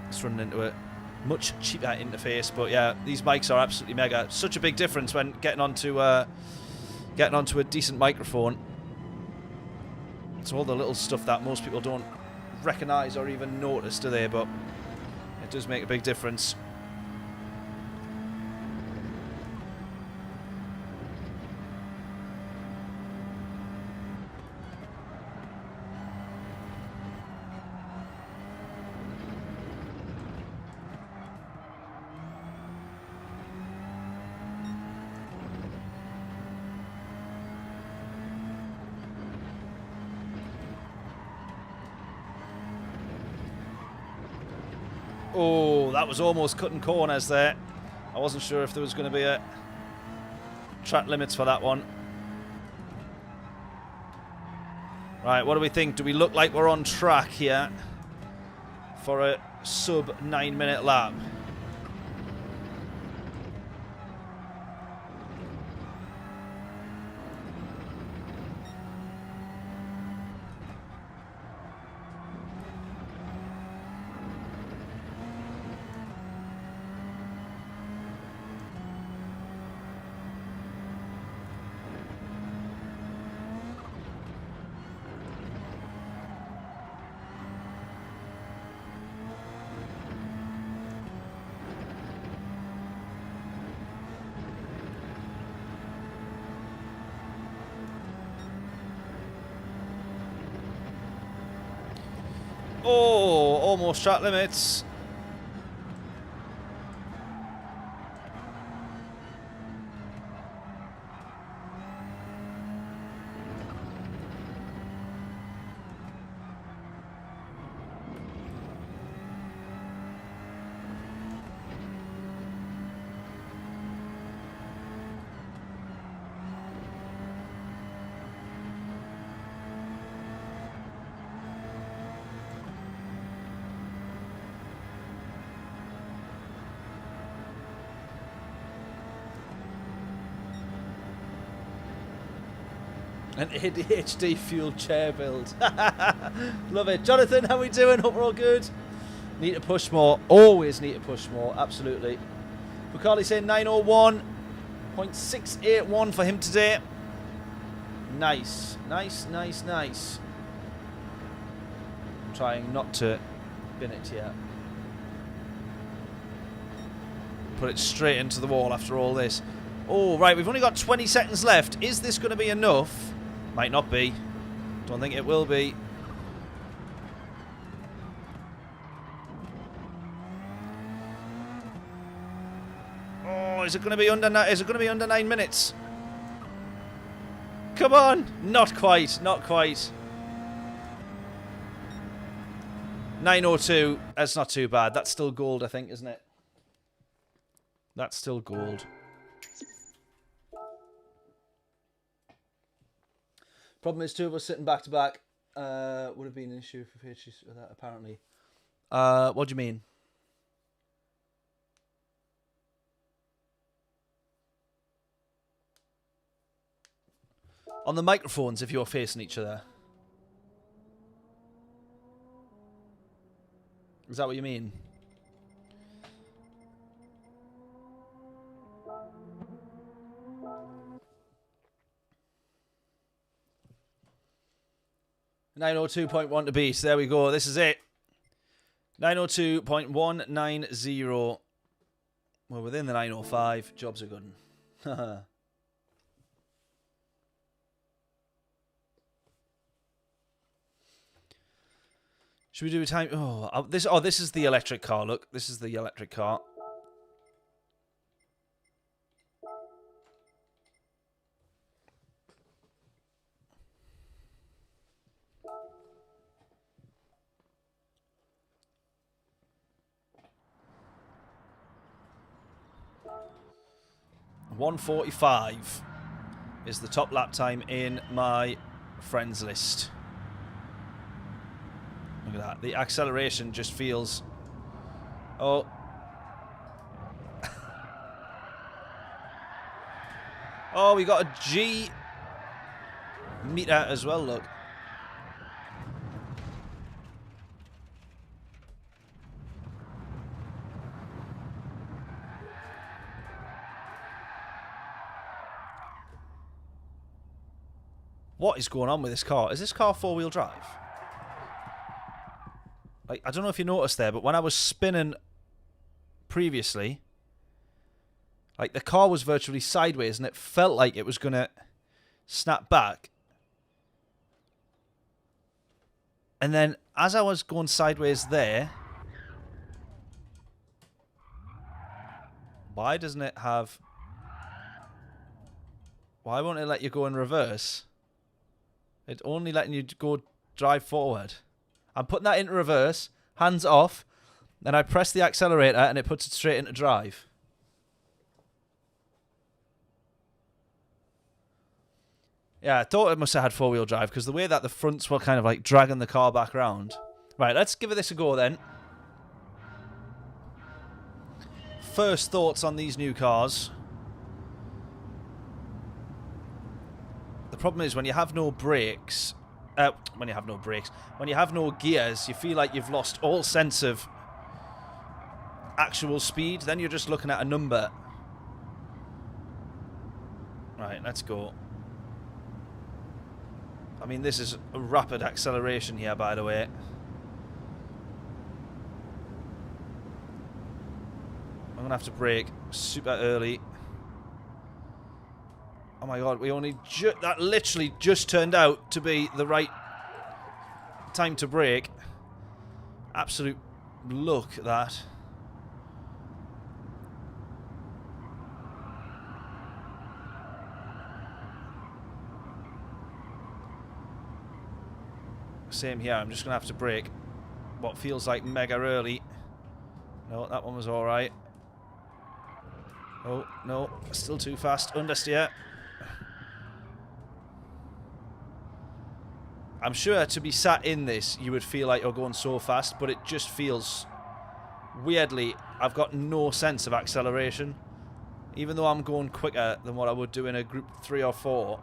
It's running into it. Much cheaper interface, but yeah, these mics are absolutely mega. Such a big difference when getting onto a decent microphone. It's all the little stuff that most people don't recognise or even notice, do they? But it does make a big difference. Oh, that was almost cutting corners there. I wasn't sure if there was going to be a track limits for that one. Right, what do we think? Do we look like we're on track here for a sub 9-minute lap? Oh, almost track limits. An ADHD fueled chair build. Love it. Jonathan, how we doing? Hope we're all good. Need to push more. Always need to push more. Absolutely. Bucali saying 901.681 for him today. Nice. Nice, nice, nice. I'm trying not to bin it here. Put it straight into the wall after all this. Oh, right. We've only got 20 seconds left. Is this going to be enough? Might not be. Don't think it will be. Oh, is it going to be under? Is it going to be under 9 minutes? Come on! Not quite. Not quite. 9:02. That's not too bad. That's still gold, I think, isn't it? That's still gold. Problem is, two of us sitting back to back would have been an issue for PhDs with that, apparently. What do you mean? On the microphones, if you're facing each other. Is that what you mean? .902.1 to beat. There we go. This is it. 902.190. We're within the 905. Jobs are good. Should we do a time? Oh, this is the electric car. Look, this is the electric car. .145 is the top lap time in my friends list. Look at that. The acceleration just feels... Oh. Oh, we got a G meter as well, look. What is going on with this car? Is this car four-wheel drive? Like, I don't know if you noticed there, but when I was spinning previously, like, the car was virtually sideways and it felt like it was going to snap back. And then as I was going sideways there, why doesn't it have... Why won't it let you go in reverse? It's only letting you go drive forward. I'm putting that into reverse, hands off, Then I press the accelerator and it puts it straight into drive. Yeah, I thought it must have had four-wheel drive because the way that the fronts were kind of like dragging the car back around. Right, let's give this a go then. First thoughts on these new cars. The problem is when you have no brakes, when you have no gears, you feel like you've lost all sense of actual speed. Then you're just looking at a number. Right, let's go. I mean, this is a rapid acceleration here, by the way. I'm going to have to brake super early. Oh my god, we only that literally just turned out to be the right time to brake. Absolute luck, that. Same here, I'm just going to have to brake what feels like mega early. No, that one was alright. Oh, no, still too fast. Understeer. I'm sure to be sat in this, you would feel like you're going so fast, but it just feels... Weirdly, I've got no sense of acceleration. Even though I'm going quicker than what I would do in a group 3 or 4.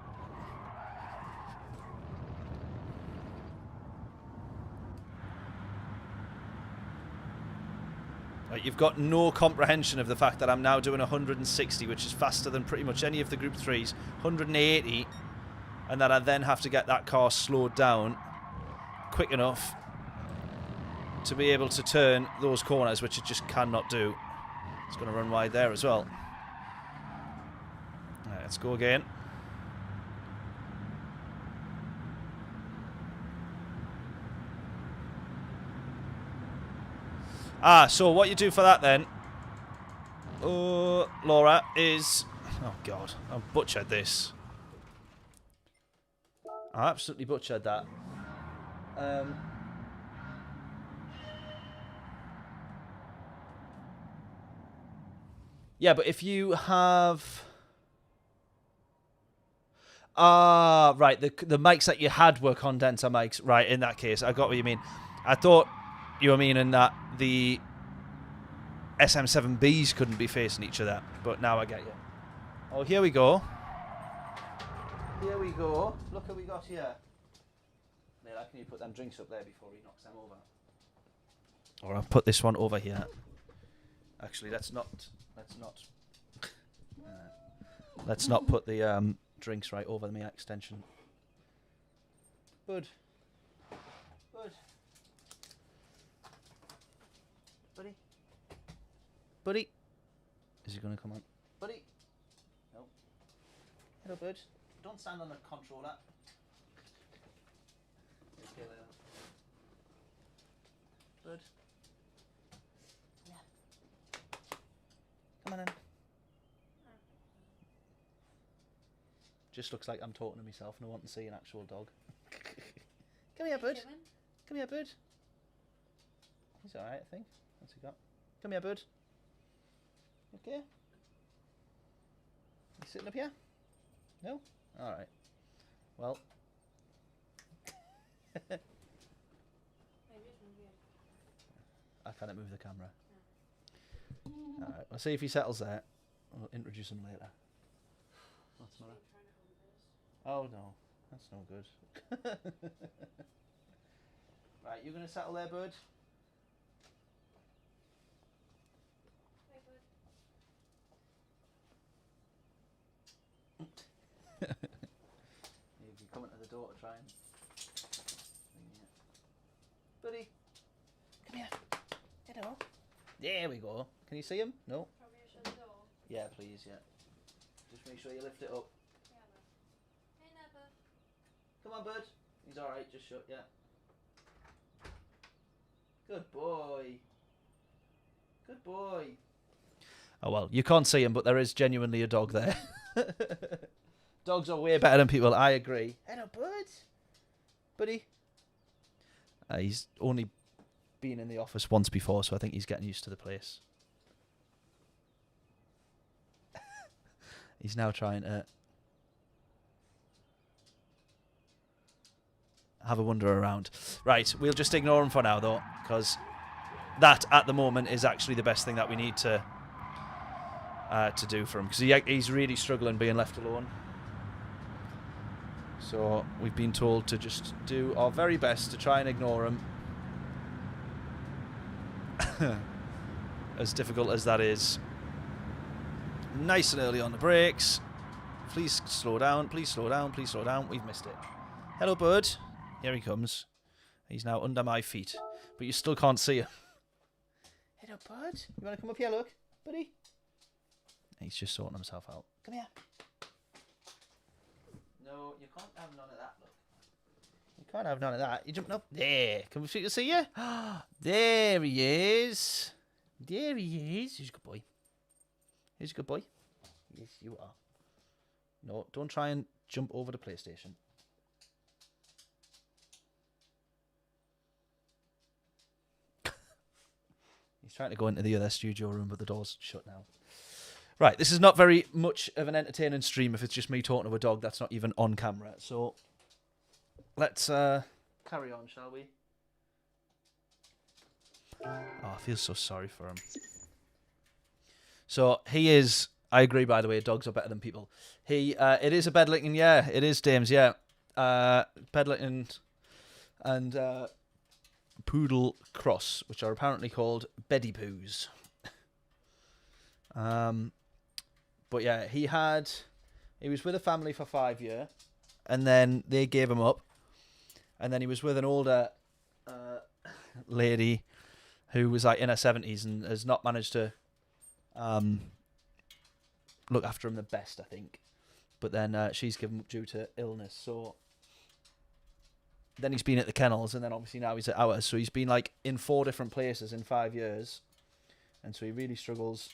Like, you've got no comprehension of the fact that I'm now doing 160, which is faster than pretty much any of the Group 3s, 180, and that I then have to get that car slowed down quick enough to be able to turn those corners, which it just cannot do. It's going to run wide there as well. All right, let's go again. Ah, so what you do for that then, Laura, is... Oh, God. I've butchered this. I absolutely butchered that. Yeah, but if you have... Ah, right. The mics that you had were condenser mics. Right, in that case. I got what you mean. I thought... You were meaning that the SM7Bs couldn't be facing each other, but now I get you. Oh, here we go. Here we go. Look what we got here. Neil, can you put them drinks up there before he knocks them over? Or I'll put this one over here. Actually, let's not put the drinks right over the extension. Good. Good. Buddy? Buddy? Is he going to come on? Buddy? No. Hello, bud. Don't stand on the controller. Okay, bud? Yeah. Come on in. Just looks like I'm talking to myself and I want to see an actual dog. Come here, bud. Come here, bud. He's alright, I think. What's he got? Come here, bud. Okay. You sitting up here? No? Alright. Well. I can't move the camera. No. Alright, we'll see if he settles there. We'll introduce him later. What's the matter? Oh no, that's no good. Right, you gonna settle there, bud? You'd be coming to the door to try and... Buddy, come here. Hello. There we go. Can you see him? No? Probably shut the door. Yeah, please, yeah. Just make sure you lift it up. Yeah, hey, Napa. Come on, bud. He's alright, just shut, yeah. Good boy. Good boy. Oh, well, you can't see him, but there is genuinely a dog there. Dogs are way better than people, I agree. Hello, bud. Buddy. He's only been in the office once before, so I think he's getting used to the place. He's now trying to have a wander around. Right, we'll just ignore him for now, though, because that, at the moment, is actually the best thing that we need to do for him, because he's really struggling being left alone. So we've been told to just do our very best to try and ignore him. As difficult as that is. Nice and early on the brakes. Please slow down, please slow down, please slow down. We've missed it. Hello, bud. Here he comes. He's now under my feet, but you still can't see him. Hello, bud. You want to come up here, look, buddy? He's just sorting himself out. Come here. No, you can't have none of that, look. You can't have none of that. You're jumping up. There. Can we see you? There he is. There he is. He's a good boy. He's a good boy. Yes, you are. No, don't try and jump over the PlayStation. He's trying to go into the other studio room, but the door's shut now. Right, this is not very much of an entertaining stream if it's just me talking to a dog that's not even on camera. So let's carry on, shall we? Oh, I feel so sorry for him. So he is, I agree, by the way, dogs are better than people. It is a Bedlington, yeah, it is, Dames, yeah. Bedlington and Poodle Cross, which are apparently called Beddy Poos. But yeah, he was with a family for 5 years, and then they gave him up, and then he was with an older lady who was like in her 70s and has not managed to look after him the best, I think. But then she's given up due to illness, so then he's been at the kennels, and then obviously now he's at ours, so he's been like in 4 different places in 5 years, and so he really struggles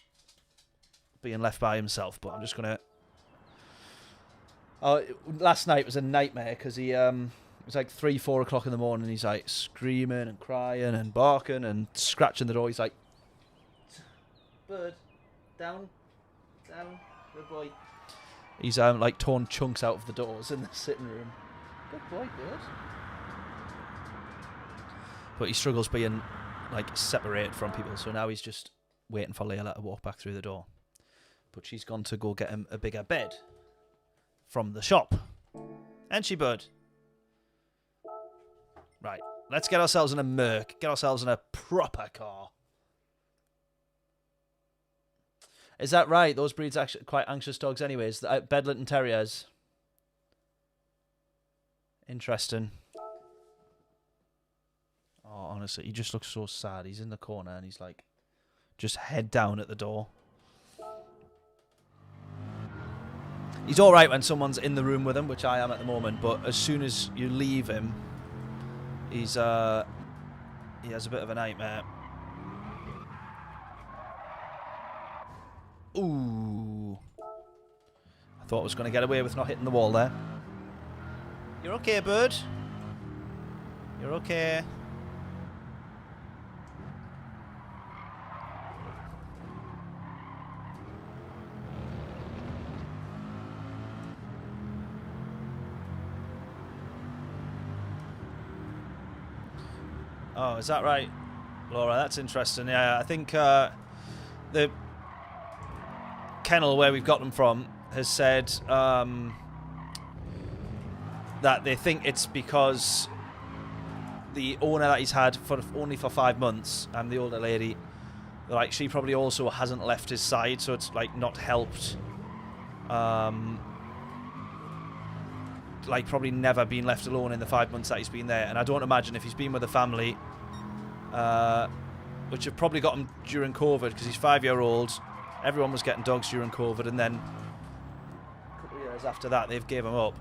being left by himself. But I'm just gonna last night was a nightmare because he it was like 3-4 o'clock in the morning. He's like screaming and crying and barking and scratching the door. He's like, bird, down, good boy. He's like torn chunks out of the doors in the sitting room. Good boy, bird. But he struggles being like separated from people, so now he's just waiting for Layla to walk back through the door. But she's gone to go get him a bigger bed from the shop. And she, bud. Right, let's get ourselves in a Merc. Get ourselves in a proper car. Is that right? Those breeds are actually quite anxious dogs anyways. The Bedlington Terriers. Interesting. Oh, honestly, he just looks so sad. He's in the corner and he's like, just head down at the door. He's all right when someone's in the room with him, which I am at the moment. But as soon as you leave him, he has a bit of a nightmare. Ooh! I thought I was going to get away with not hitting the wall there. You're okay, bird. You're okay. Oh, is that right, Laura? That's interesting. Yeah, I think the kennel where we've got them from has said that they think it's because the owner that he's had for only for 5 months, and the older lady, like, she probably also hasn't left his side, so it's like not helped. Like, probably never been left alone in the 5 months that he's been there. And I don't imagine if he's been with a family, which have probably got him during COVID, because he's 5-year-old. Everyone was getting dogs during COVID, and then a couple of years after that, they've gave him up.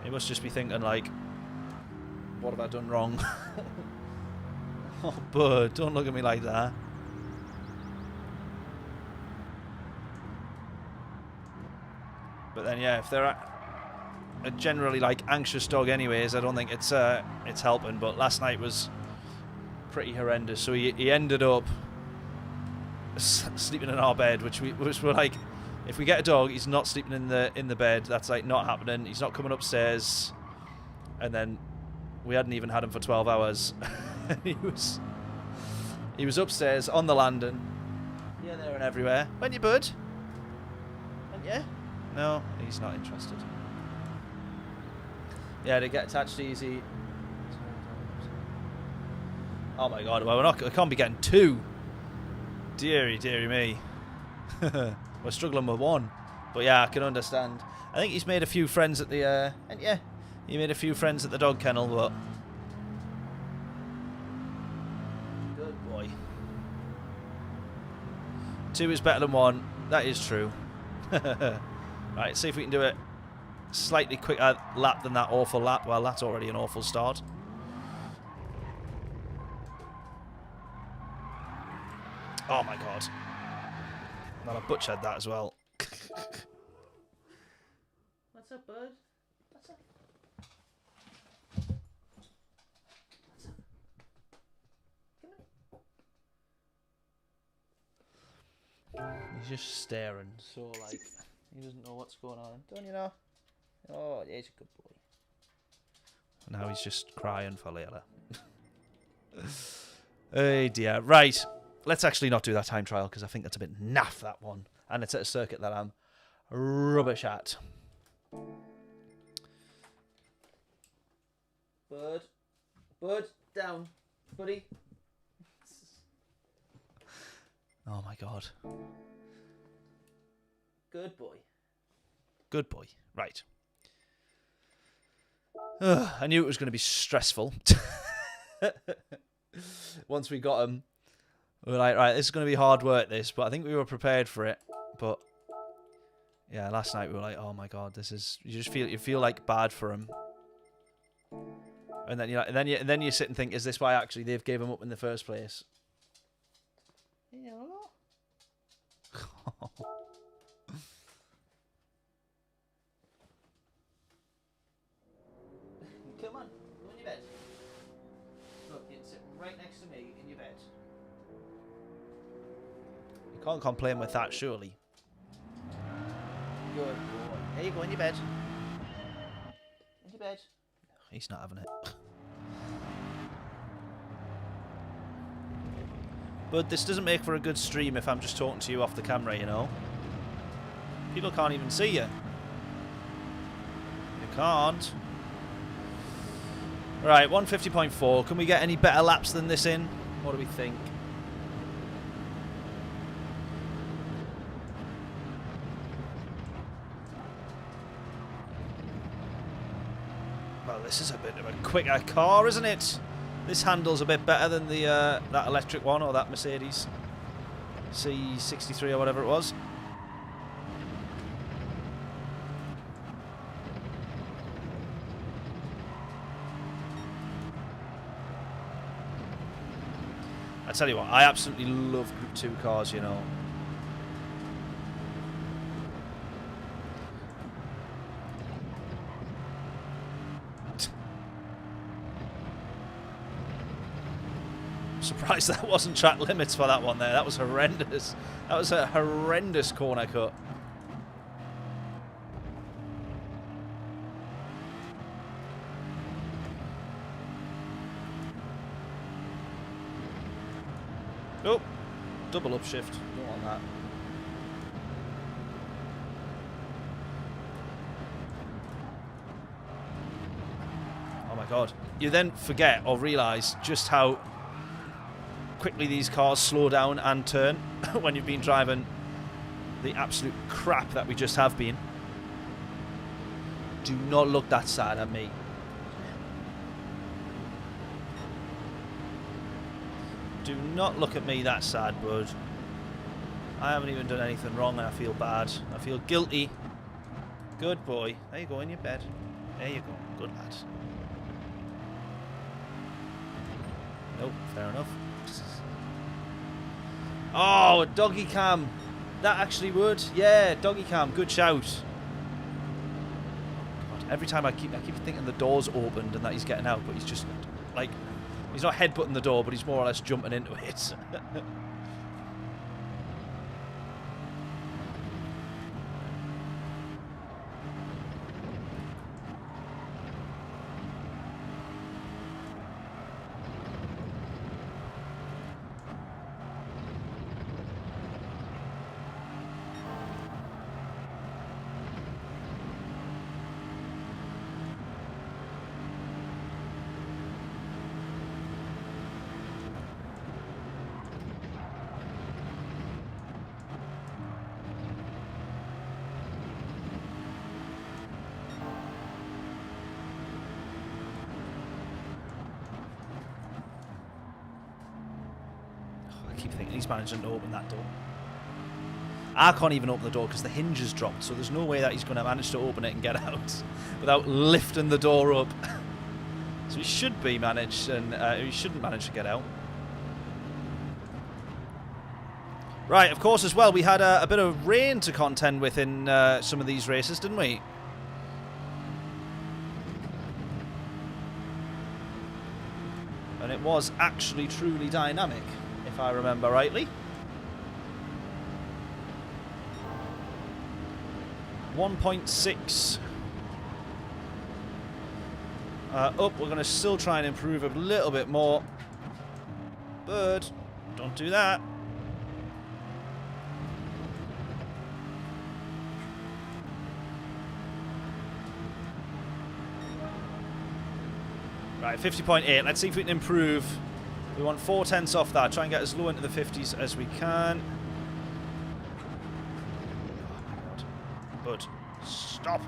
He must just be thinking, like, what have I done wrong? Oh, bud, don't look at me like that. But then, yeah, if they're a generally like anxious dog anyways, I don't think it's helping. But last night was pretty horrendous. So he ended up sleeping in our bed, which were like, if we get a dog, he's not sleeping in the bed. That's like not happening. He's not coming upstairs. And then we hadn't even had him for 12 hours. he was upstairs on the landing. Yeah, there and everywhere. Went you, bud? Went you? No, he's not interested. Yeah, they get attached easy. Oh my god, well, we can't be getting 2. Deary me. We're struggling with 1. But yeah, I can understand. I think he's made a few friends at the, and yeah, he made a few friends at the dog kennel, but... Good boy. 2 is better than 1. That is true. Right, see if we can do it slightly quicker lap than that awful lap. Well, that's already an awful start. Oh my god. Well, I butchered that as well. What's up, bud? What's up? What's up? Come on. He's just staring, so like, he doesn't know what's going on. Don't you know? Oh, yeah, he's a good boy. Now he's just crying for Layla. Oh dear. Right. Let's actually not do that time trial because I think that's a bit naff, that one. And it's at a circuit that I'm rubbish at. Bud. Bud, down. Buddy. Oh my god. Good boy. Good boy. Right. I knew it was going to be stressful. Once we got him, we were like, right, this is going to be hard work, this. But I think we were prepared for it. But yeah, last night we were like, oh my god, this is. You just feel like bad for him. And then then you sit and think, is this why actually they've gave him up in the first place? Come on, go in your bed. Look, you can sit right next to me in your bed. You can't complain with that, surely. Good boy. There you go, in your bed. In your bed. He's not having it. But this doesn't make for a good stream if I'm just talking to you off the camera, you know. People can't even see you. You can't. Right, 150.4. Can we get any better laps than this in? What do we think? Well, this is a bit of a quicker car, isn't it? This handles a bit better than the that electric one or that Mercedes C63 or whatever it was. I tell you what, I absolutely love Group 2 cars, you know. I'm surprised that wasn't track limits for that one there. That was horrendous. That was a horrendous corner cut. Oh, double upshift. Don't want that. Oh my god. You then forget or realise just how quickly these cars slow down and turn when you've been driving the absolute crap that we just have been. Do not look that sad at me. Do not look at me that sad, bud. I haven't even done anything wrong and I feel bad. I feel guilty. Good boy. There you go, in your bed. There you go. Good lad. Nope, fair enough. Oh, a doggy cam. That actually would. Yeah, doggy cam. Good shout. God, every time I keep thinking the door's opened and that he's getting out, but he's just like He's not headbutting the door, but he's more or less jumping into it. I keep thinking he's managing to open that door. I can't even open the door because the hinge has dropped, so there's no way that he's going to manage to open it and get out without lifting the door up. So he should be managed, and he shouldn't manage to get out. Right, of course, as well, we had a bit of rain to contend with in some of these races, didn't we? And it was actually truly dynamic, if I remember rightly. 1.6 up. We're going to still try and improve a little bit more. Bird, don't do that. Right, 50.8. Let's see if we can improve. We want 0.4 off that. Try and get as low into the 50s as we can. Oh my god. But stop.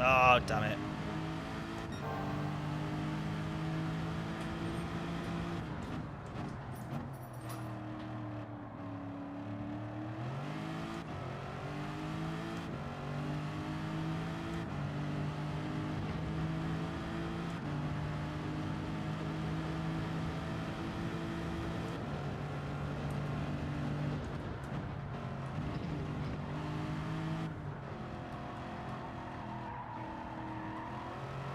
Oh, damn it.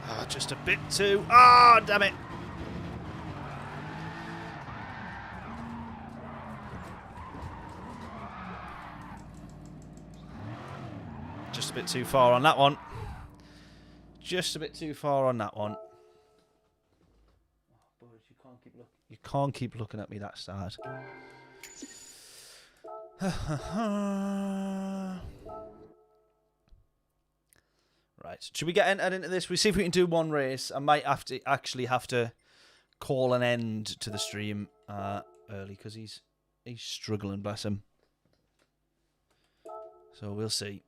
Oh, just a bit too... Oh, damn it. Just a bit too far on that one. Just a bit too far on that one. Oh, boys, you can't keep looking at me that sad. Right, should we get entered into this? We see if we can do one race. I might actually have to call an end to the stream early because he's struggling, bless him. So we'll see.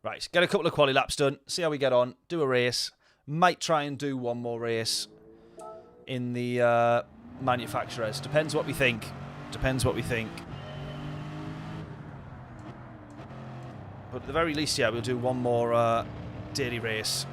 Right, get a couple of quali laps done. See how we get on. Do a race. Might try and do one more race in the manufacturers. Depends what we think. Depends what we think. But at the very least, yeah, we'll do one more daily race.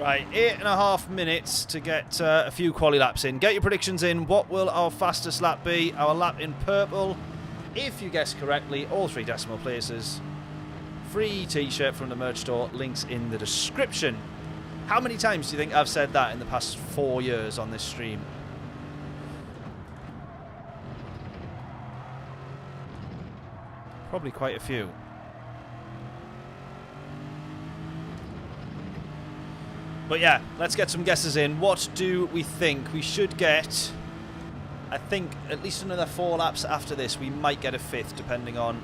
Right, 8.5 minutes to get a few quali laps in. Get your predictions in. What will our fastest lap be? Our lap in purple. If you guess correctly, all 3 decimal places. Free t-shirt from the merch store. Links in the description. How many times do you think I've said that in the past 4 years on this stream? Probably quite a few. But yeah, let's get some guesses in. What do we think? We should get, I think, at least another 4 laps after this. We might get a 5th, depending on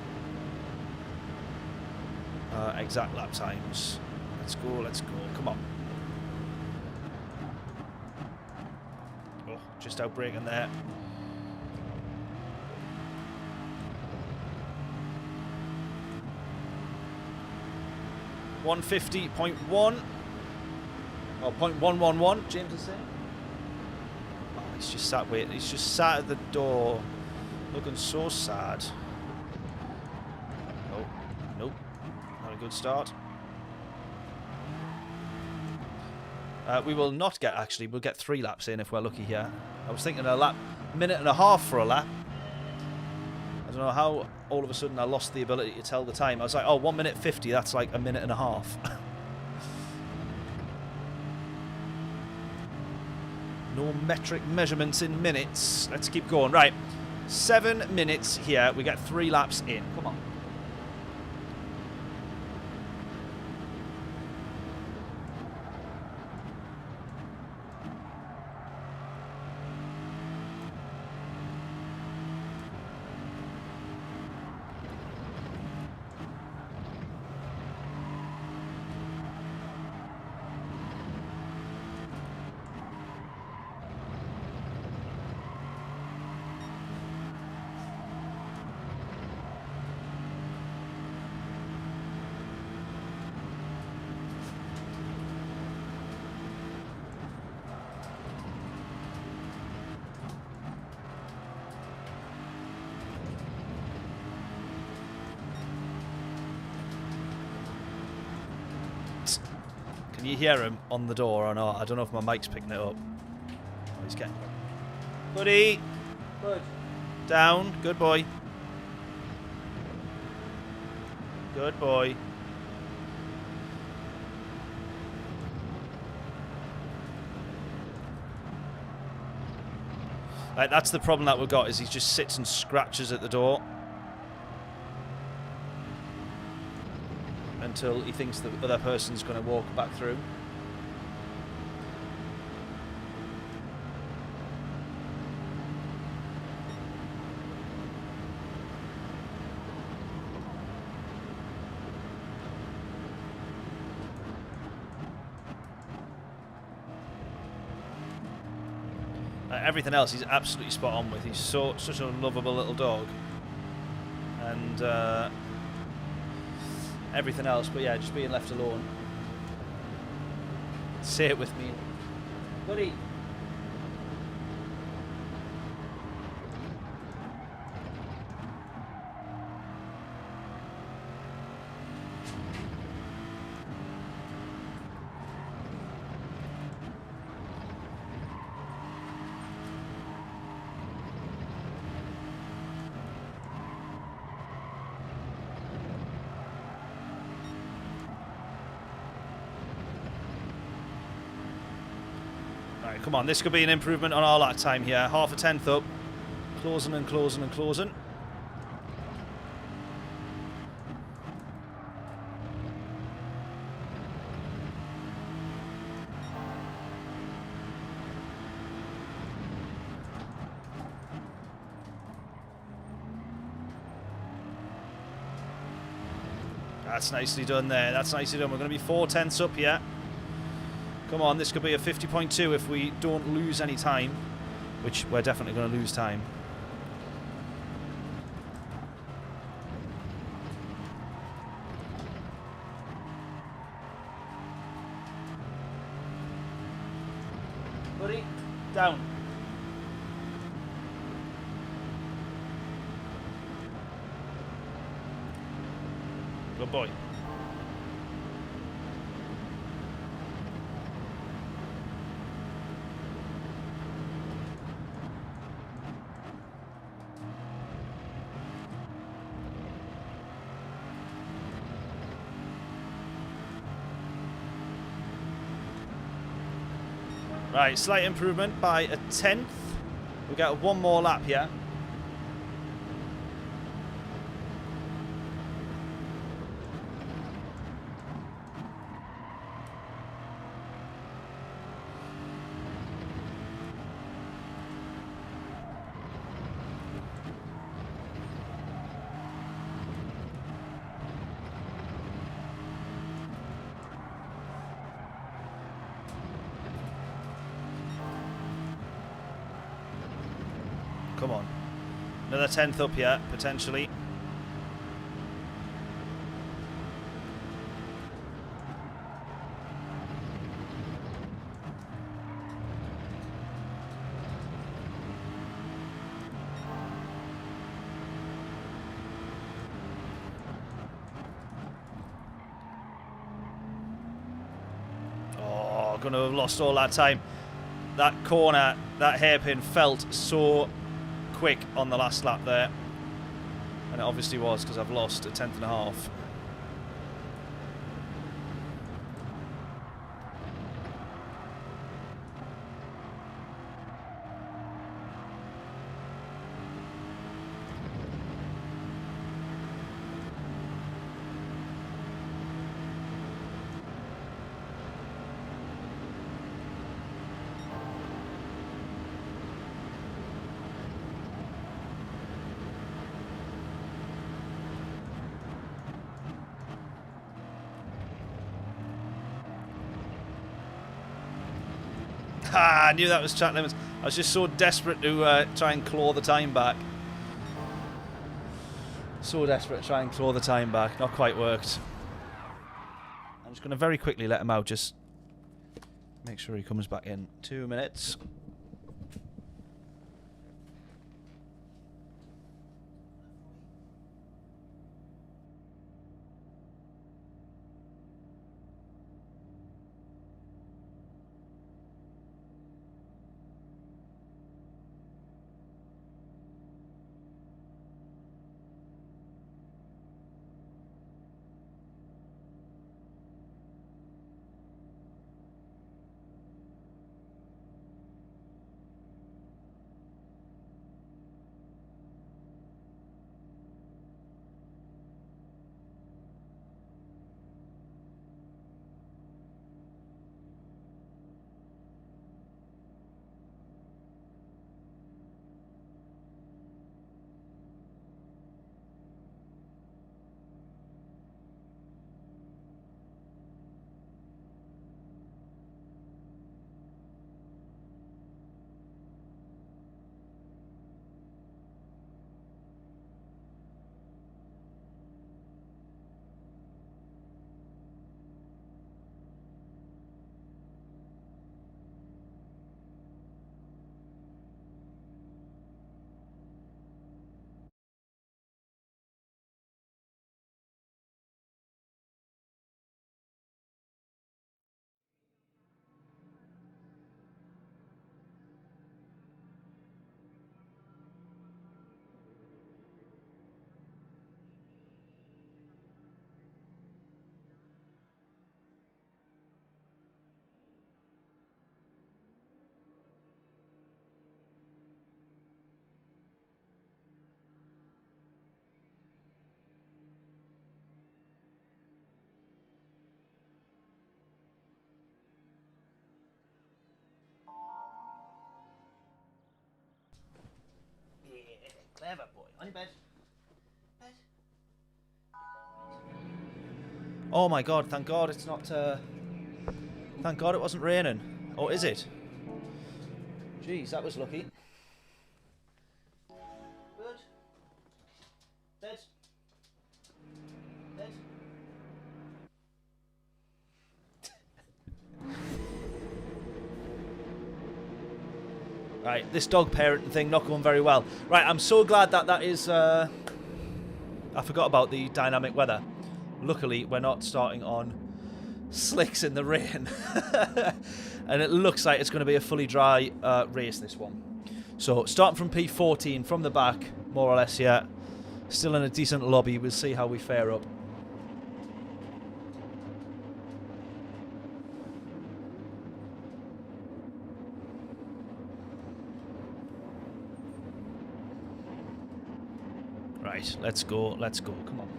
exact lap times. Let's go, let's go. Come on. Oh, just outbraking there. .150.1. Oh, .111, James is saying. Oh, he's just sat waiting. He's just sat at the door, looking so sad. Oh, nope. Not a good start. We will not get, actually, we'll get 3 laps in if we're lucky here. I was thinking a lap, minute and a half for a lap. I don't know how all of a sudden I lost the ability to tell the time. I was like, oh, 1 minute 50, that's like a minute and a half. No metric measurements in minutes. Let's keep going. Right, 7 minutes here. We get 3 laps in. Come on. Can you hear him on the door or not? I don't know if my mic's picking it up. Oh, he's getting... Buddy! Good. Down. Good boy. Good boy. Right, that's the problem that we've got, is he just sits and scratches at the door until he thinks the other person's going to walk back through. Everything else he's absolutely spot on with. He's such a lovable little dog. And everything else, but yeah, just being left alone. Say it with me. Buddy. Come on, this could be an improvement on our lap time here. Half a tenth up. Closing and closing and closing. That's nicely done there. That's nicely done. We're going to be 4 tenths up here. Come on, this could be a 50.2 if we don't lose any time, which we're definitely going to lose time. Buddy, down. Good boy. Right, slight improvement by a tenth. We got one more lap here. Come on. Another tenth up here, potentially. Oh, gonna have lost all that time. That corner, that hairpin felt so quick on the last lap there, and it obviously was because I've lost a tenth and a half. Ah, I knew that was track limits. I was just so desperate to try and claw the time back. So desperate to try and claw the time back. Not quite worked. I'm just going to very quickly let him out. Just make sure he comes back in 2 minutes. Clever boy. On your bed. Bed. Oh my god, thank god it's not, thank god it wasn't raining. Or is it? Jeez, that was lucky. Good. Bed. Bed. Right, this dog parenting thing not going very well. Right, I'm so glad that that is... I forgot about the dynamic weather. Luckily, we're not starting on slicks in the rain. And it looks like it's going to be a fully dry race, this one. So, starting from P14, from the back, more or less, yeah. Still in a decent lobby. We'll see how we fare up. Right, let's go, come on.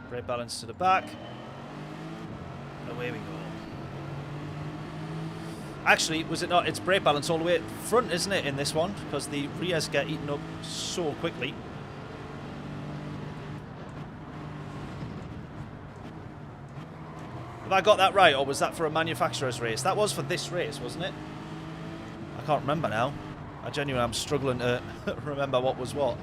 Brake balance to the back. Away we go. Actually, was it not? It's brake balance all the way at front, isn't it, in this one? Because the rears get eaten up so quickly. Have I got that right, or was that for a manufacturer's race? That was for this race, wasn't it? I can't remember now. I genuinely am struggling to remember what was what.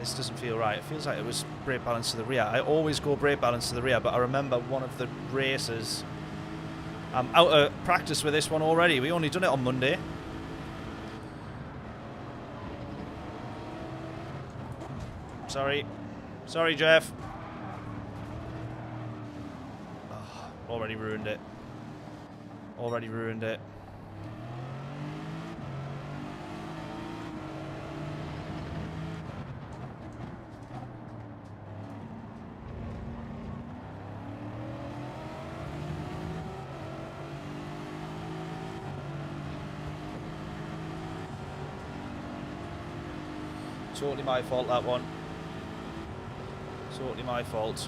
This doesn't feel right. It feels like it was brake balance to the rear. I always go brake balance to the rear, but I remember one of the races. I'm out of practice with this one already. We only done it on Monday. Sorry. Sorry, Jeff. Oh, already ruined it. Already ruined it. Totally my fault, that one. Totally my fault.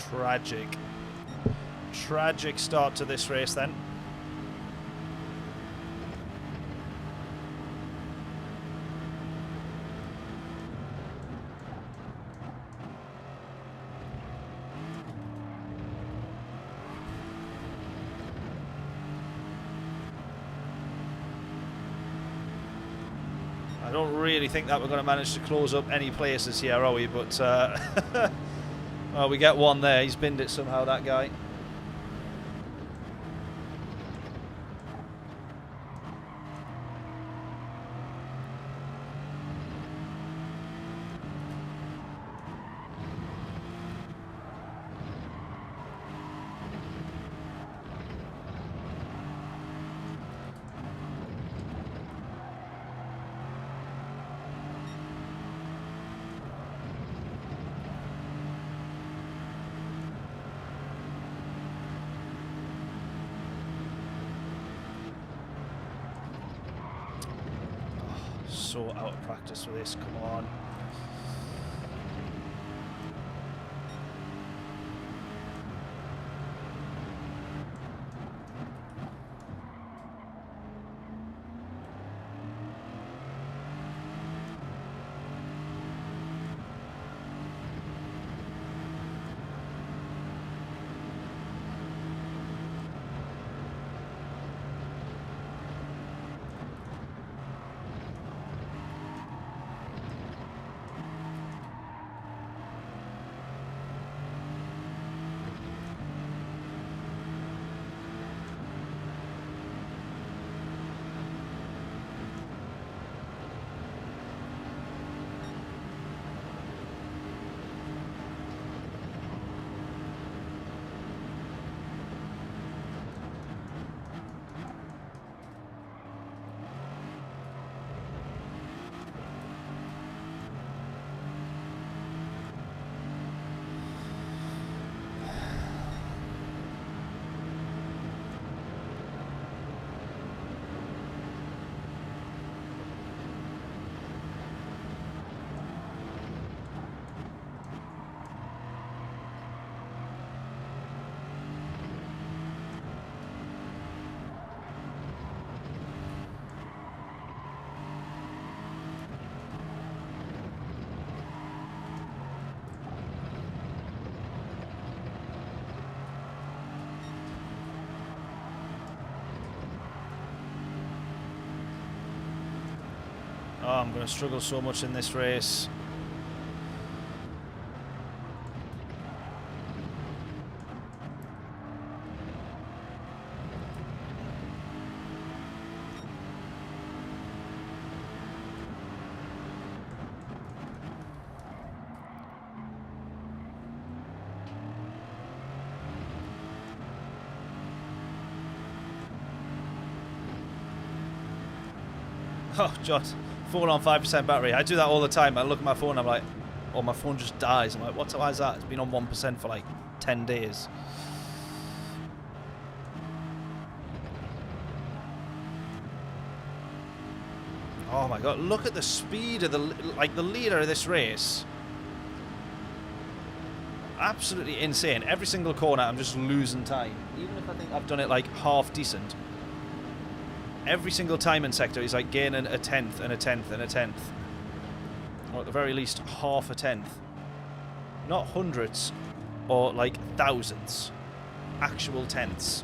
Tragic. Tragic start to this race then. I don't really think that we're going to manage to close up any places here, are we? But well, we get one there. He's binned it somehow, that guy. So out of practice with this, come on. Oh, I'm going to struggle so much in this race. Oh, God. Phone on 5% battery. I do that all the time. I look at my phone, I'm like, oh, my phone just dies. I'm like, why is that? It's been on 1% for like 10 days. Oh my God, look at the speed of the leader of this race. Absolutely insane. Every single corner I'm just losing time. Even if I think I've done it like half decent. Every single timing sector is like gaining a tenth and a tenth and a tenth. Or at the very least half a tenth. Not hundreds or like thousands. Actual tenths.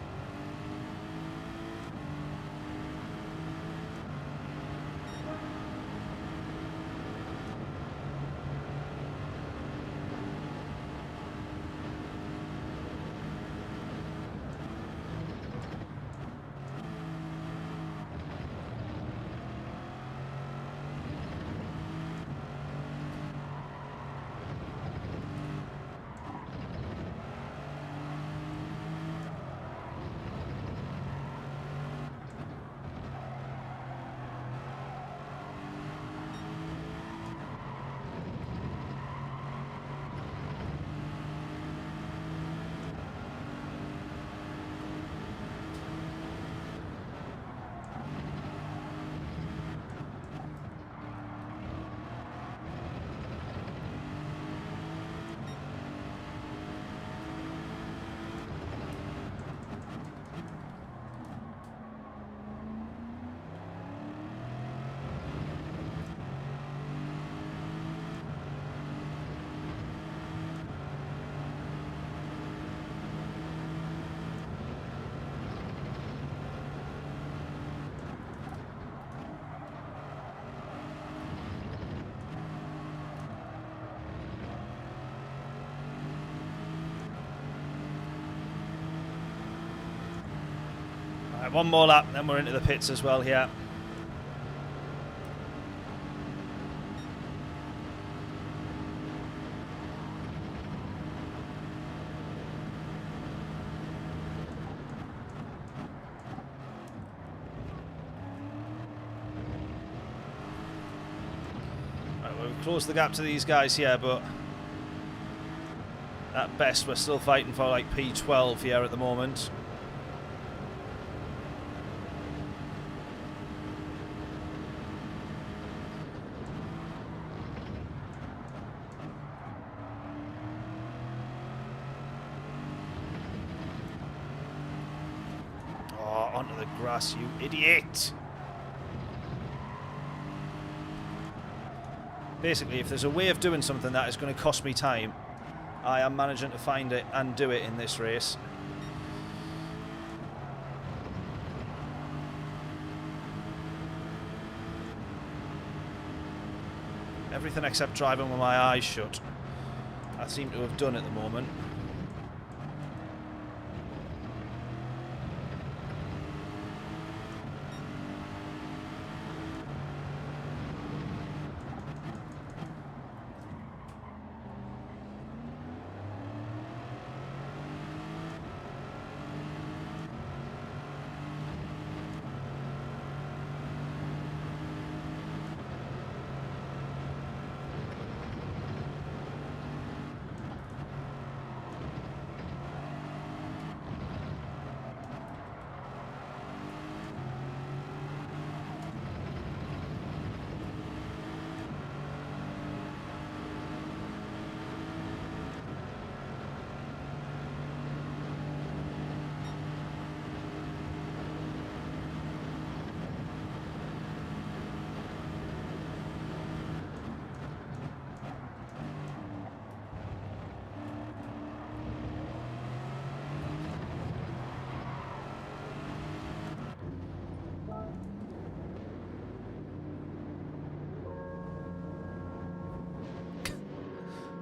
Right, one more lap, then we're into the pits as well here. Right, we've closed the gap to these guys here, but at best we're still fighting for like P12 here at the moment. Onto the grass, you idiot! Basically, if there's a way of doing something that is going to cost me time, I am managing to find it and do it in this race. Everything except driving with my eyes shut, I seem to have done at the moment.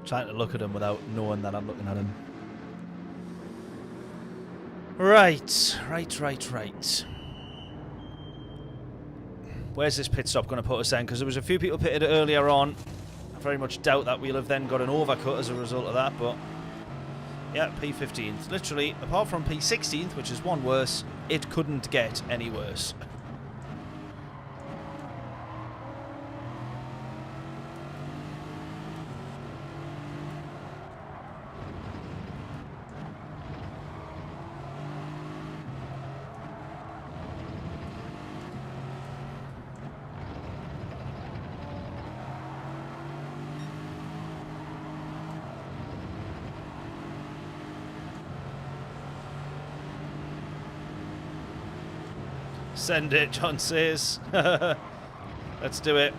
Trying to look at him without knowing that I'm looking at him. Right. Where's this pit stop going to put us then? Because there was a few people pitted earlier on. I very much doubt that we'll have then got an overcut as a result of that, but yeah, P15th. Literally, apart from P16th, which is one worse, it couldn't get any worse. Send it, John says. Let's do it.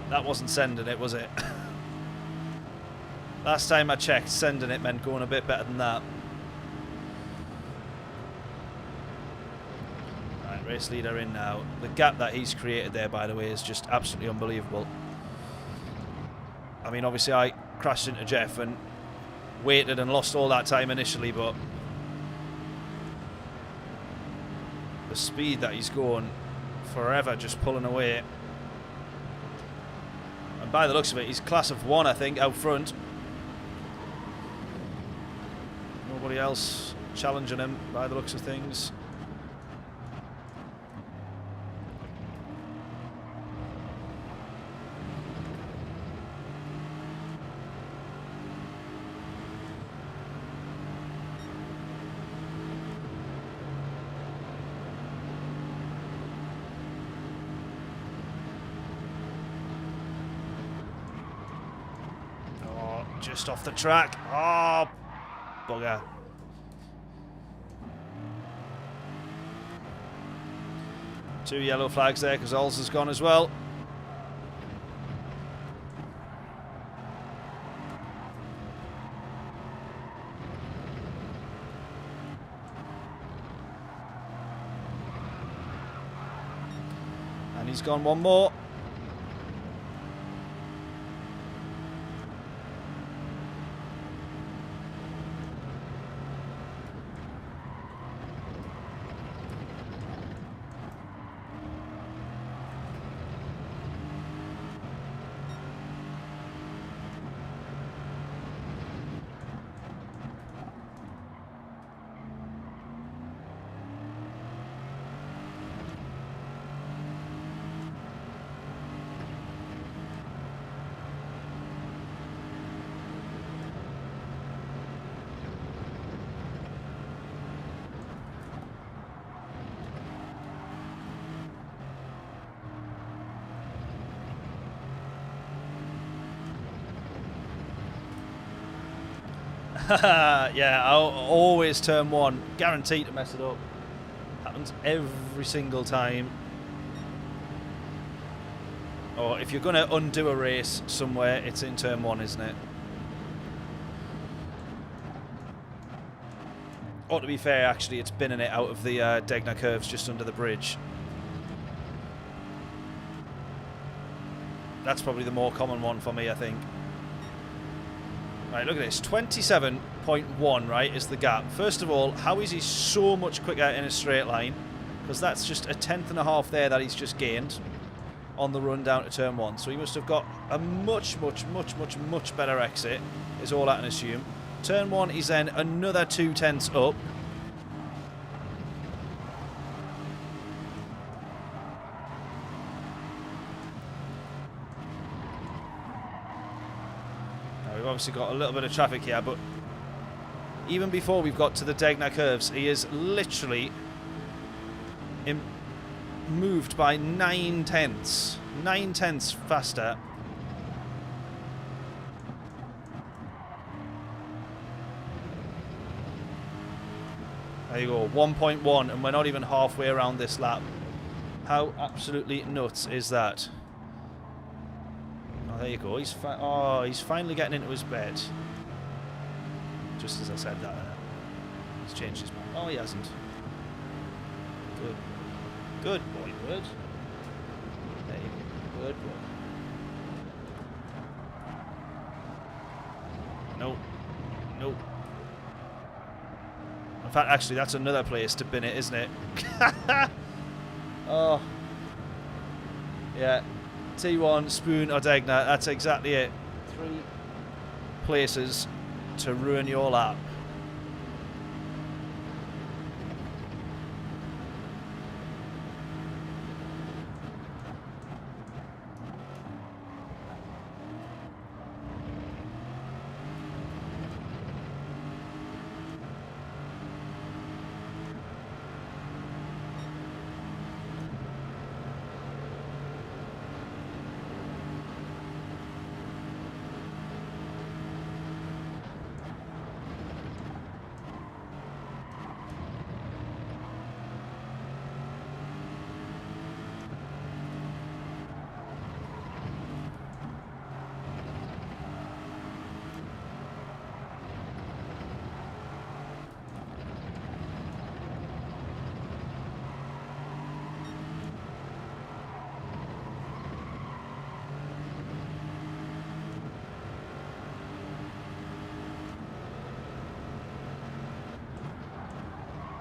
That wasn't sending it, was it? Last time I checked, sending it meant going a bit better than that. Right, race leader in now. The gap that he's created there, by the way, is just absolutely unbelievable. I mean, obviously I crashed into Jeff and waited and lost all that time initially, but the speed that he's going, forever just pulling away. And by the looks of it, he's class of 1, I think, out front. Nobody else challenging him by the looks of things. Just off the track. Oh, bugger. Two yellow flags there because Ols has gone as well. And he's gone one more. Yeah, I'll always turn 1. Guaranteed to mess it up. Happens every single time. Or if you're going to undo a race somewhere, it's in turn 1, isn't it? Or to be fair, actually, it's binning it out of the Degner curves just under the bridge. That's probably the more common one for me, I think. Right, look at this. 27.1, right, is the gap. First of all, how is he so much quicker in a straight line? Because that's just a 1/10.5 there that he's just gained on the run down to turn 1. So he must have got a much better exit, is all I can assume. Turn 1 is then another 0.2 up. We've obviously got a little bit of traffic here, but even before we've got to the Degner curves, he is literally moved by 0.9. 0.9 faster. There you go, 1.1, and we're not even halfway around this lap. How absolutely nuts is that? There you go. He's finally getting into his bed. Just as I said that, he's changed his mind. Oh, he hasn't. Good, good boy, good. There you go. Good boy. No, no. In fact, actually, that's another place to bin it, isn't it? Oh, yeah. T1, Spoon, or Degner, that's exactly it. 3 places to ruin your lap.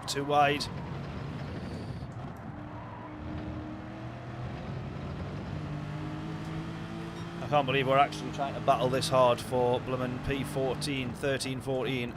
too wide. I can't believe we're actually trying to battle this hard for bloomin' P14, 13, 14.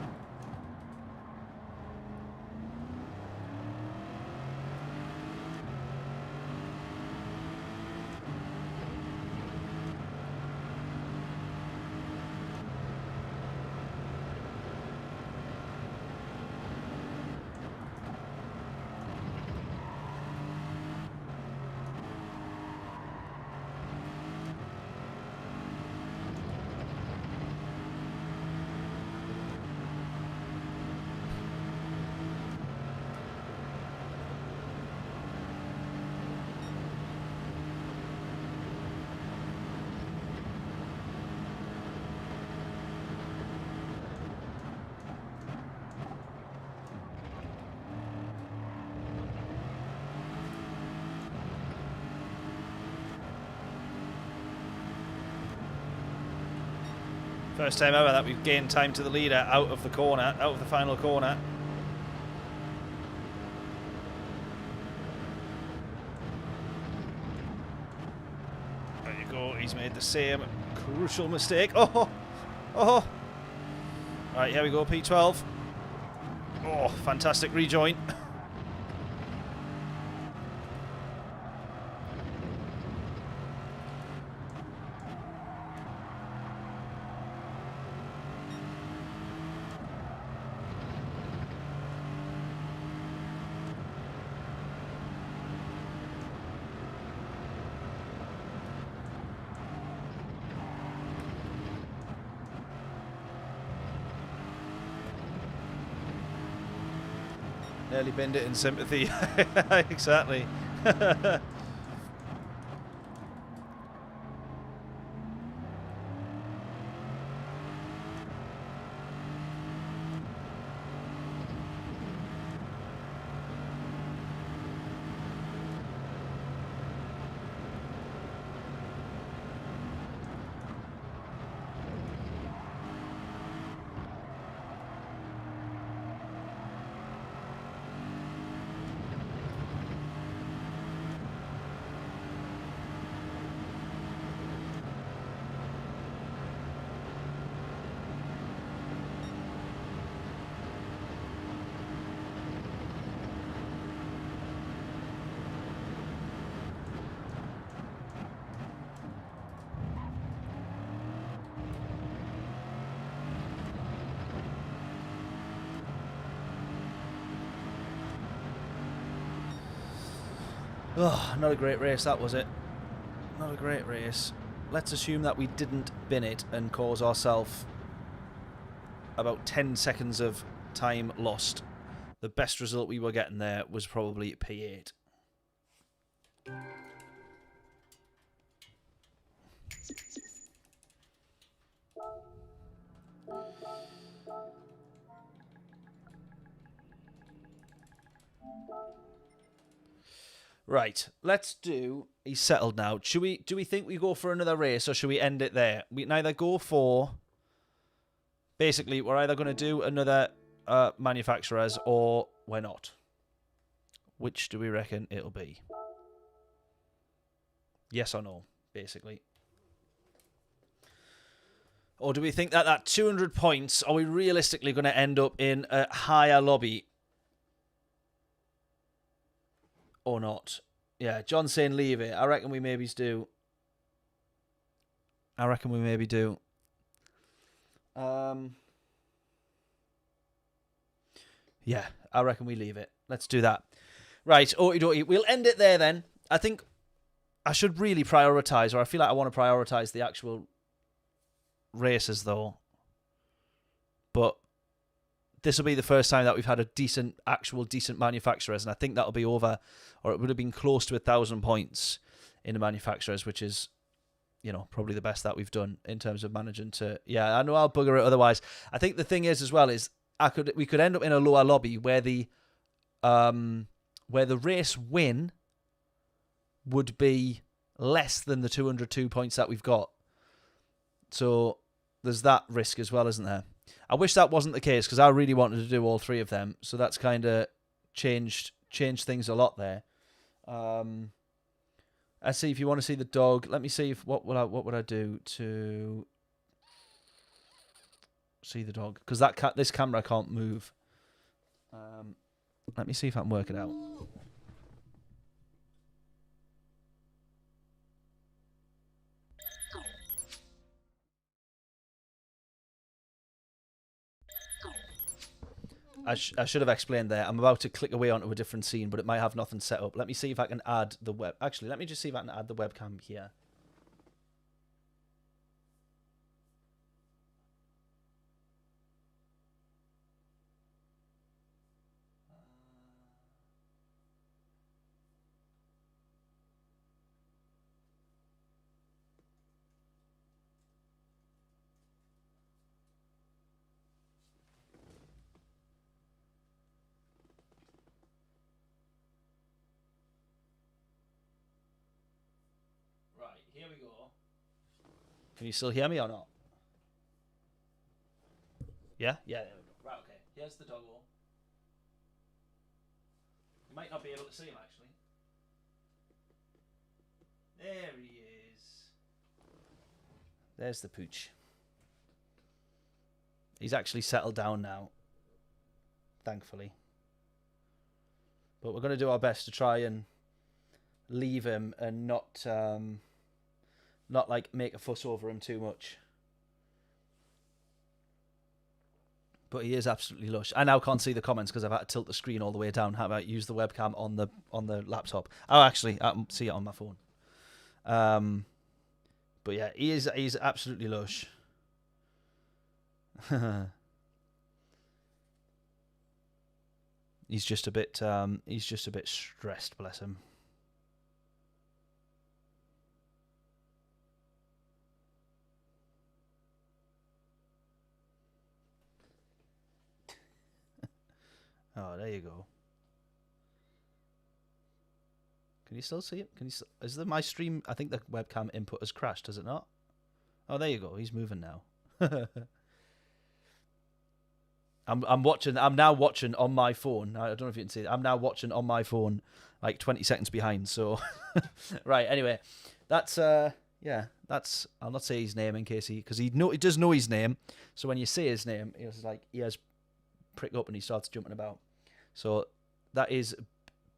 First time ever that we've gained time to the leader out of the corner, out of the final corner. There you go, he's made the same crucial mistake. Oh, oh. Right, here we go, P12. Oh, fantastic rejoin. Nearly bend it in sympathy. Exactly. Oh, not a great race, that was it. Not a great race. Let's assume that we didn't bin it and cause ourselves about 10 seconds of time lost. The best result we were getting there was probably P8. Right, let's do. He's settled now. Do we think we go for another race or should we end it there? We can either go for. Basically, we're either going to do another manufacturers or we're not. Which do we reckon it'll be? Yes or no, basically. Or do we think that that 200 points, are we realistically going to end up in a higher lobby? Or not? Yeah, John's saying leave it. I reckon we maybe do. I reckon we maybe do. Yeah, I reckon we leave it. Let's do that. Right, okie dokie. We'll end it there then. I think I should really prioritise, or I feel like I want to prioritise the actual races though. But this will be the first time that we've had a decent manufacturers, and I think that'll be over, or it would have been close to 1,000 points in the manufacturers, which is, you know, probably the best that we've done in terms of managing to. Yeah, I know I'll bugger it otherwise. I think the thing is as well is we could end up in a lower lobby where the race win would be less than the 202 points that we've got. So there's that risk as well, isn't there? I wish that wasn't the case because I really wanted to do all three of them. So that's kind of changed things a lot there. Let's see if you want to see the dog. Let me see if what would I do to see the dog, because this camera can't move. Let me see if I can work it out. I should have explained there. I'm about to click away onto a different scene, but it might have nothing set up. Let me see if I can add the web. Actually, let me just see if I can add the webcam here. Right, here we go. Can you still hear me or not? Yeah? Yeah, there we go. Right, okay. Here's the doggo. You might not be able to see him, actually. There he is. There's the pooch. He's actually settled down now, thankfully. But we're going to do our best to try and leave him and not like make a fuss over him too much. But he is absolutely lush. I now can't see the comments because I've had to tilt the screen all the way down. How about use the webcam on the laptop? Oh, actually, I can see it on my phone. But yeah, he's absolutely lush. He's just a bit stressed, bless him. Oh, there you go. Can you still see it? Can you? Is my stream? I think the webcam input has crashed. Has it not? Oh, there you go. He's moving now. I'm watching. I'm now watching on my phone. I don't know if you can see it. I'm now watching on my phone, like 20 seconds behind. So, right. Anyway, that's yeah. That's. I'll not say his name in case he does know his name. So when you say his name, it's like he has prick up and he starts jumping about. So that is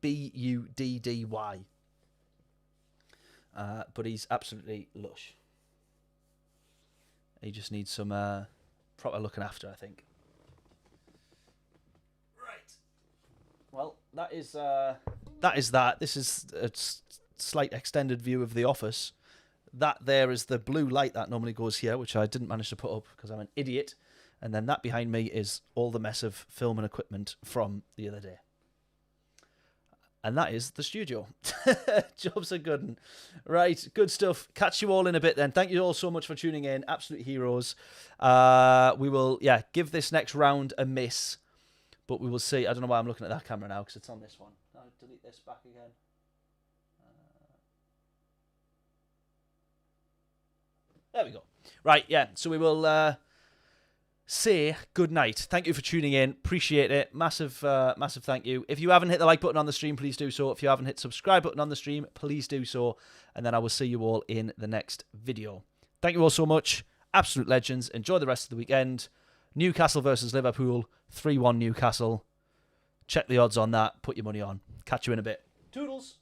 Buddy. But he's absolutely lush. He just needs some proper looking after, I think. Right. Well, that is that. This is a slight extended view of the office. That there is the blue light that normally goes here, which I didn't manage to put up because I'm an idiot. And then that behind me is all the mess of film and equipment from the other day. And that is the studio. Jobs are good. Un. Right, good stuff. Catch you all in a bit then. Thank you all so much for tuning in. Absolute heroes. We will, give this next round a miss. But we will see. I don't know why I'm looking at that camera now because it's on this one. I'll delete this back again. There we go. Right, yeah. So we will say good night. Thank you for tuning in. Appreciate it. Massive thank you. If you haven't hit the like button on the stream, please do so. If you haven't hit subscribe button on the stream, please do so. And then I will see you all in the next video. Thank you all so much. Absolute legends. Enjoy the rest of the weekend. Newcastle versus Liverpool. 3-1 Newcastle. Check the odds on that. Put your money on. Catch you in a bit. Toodles.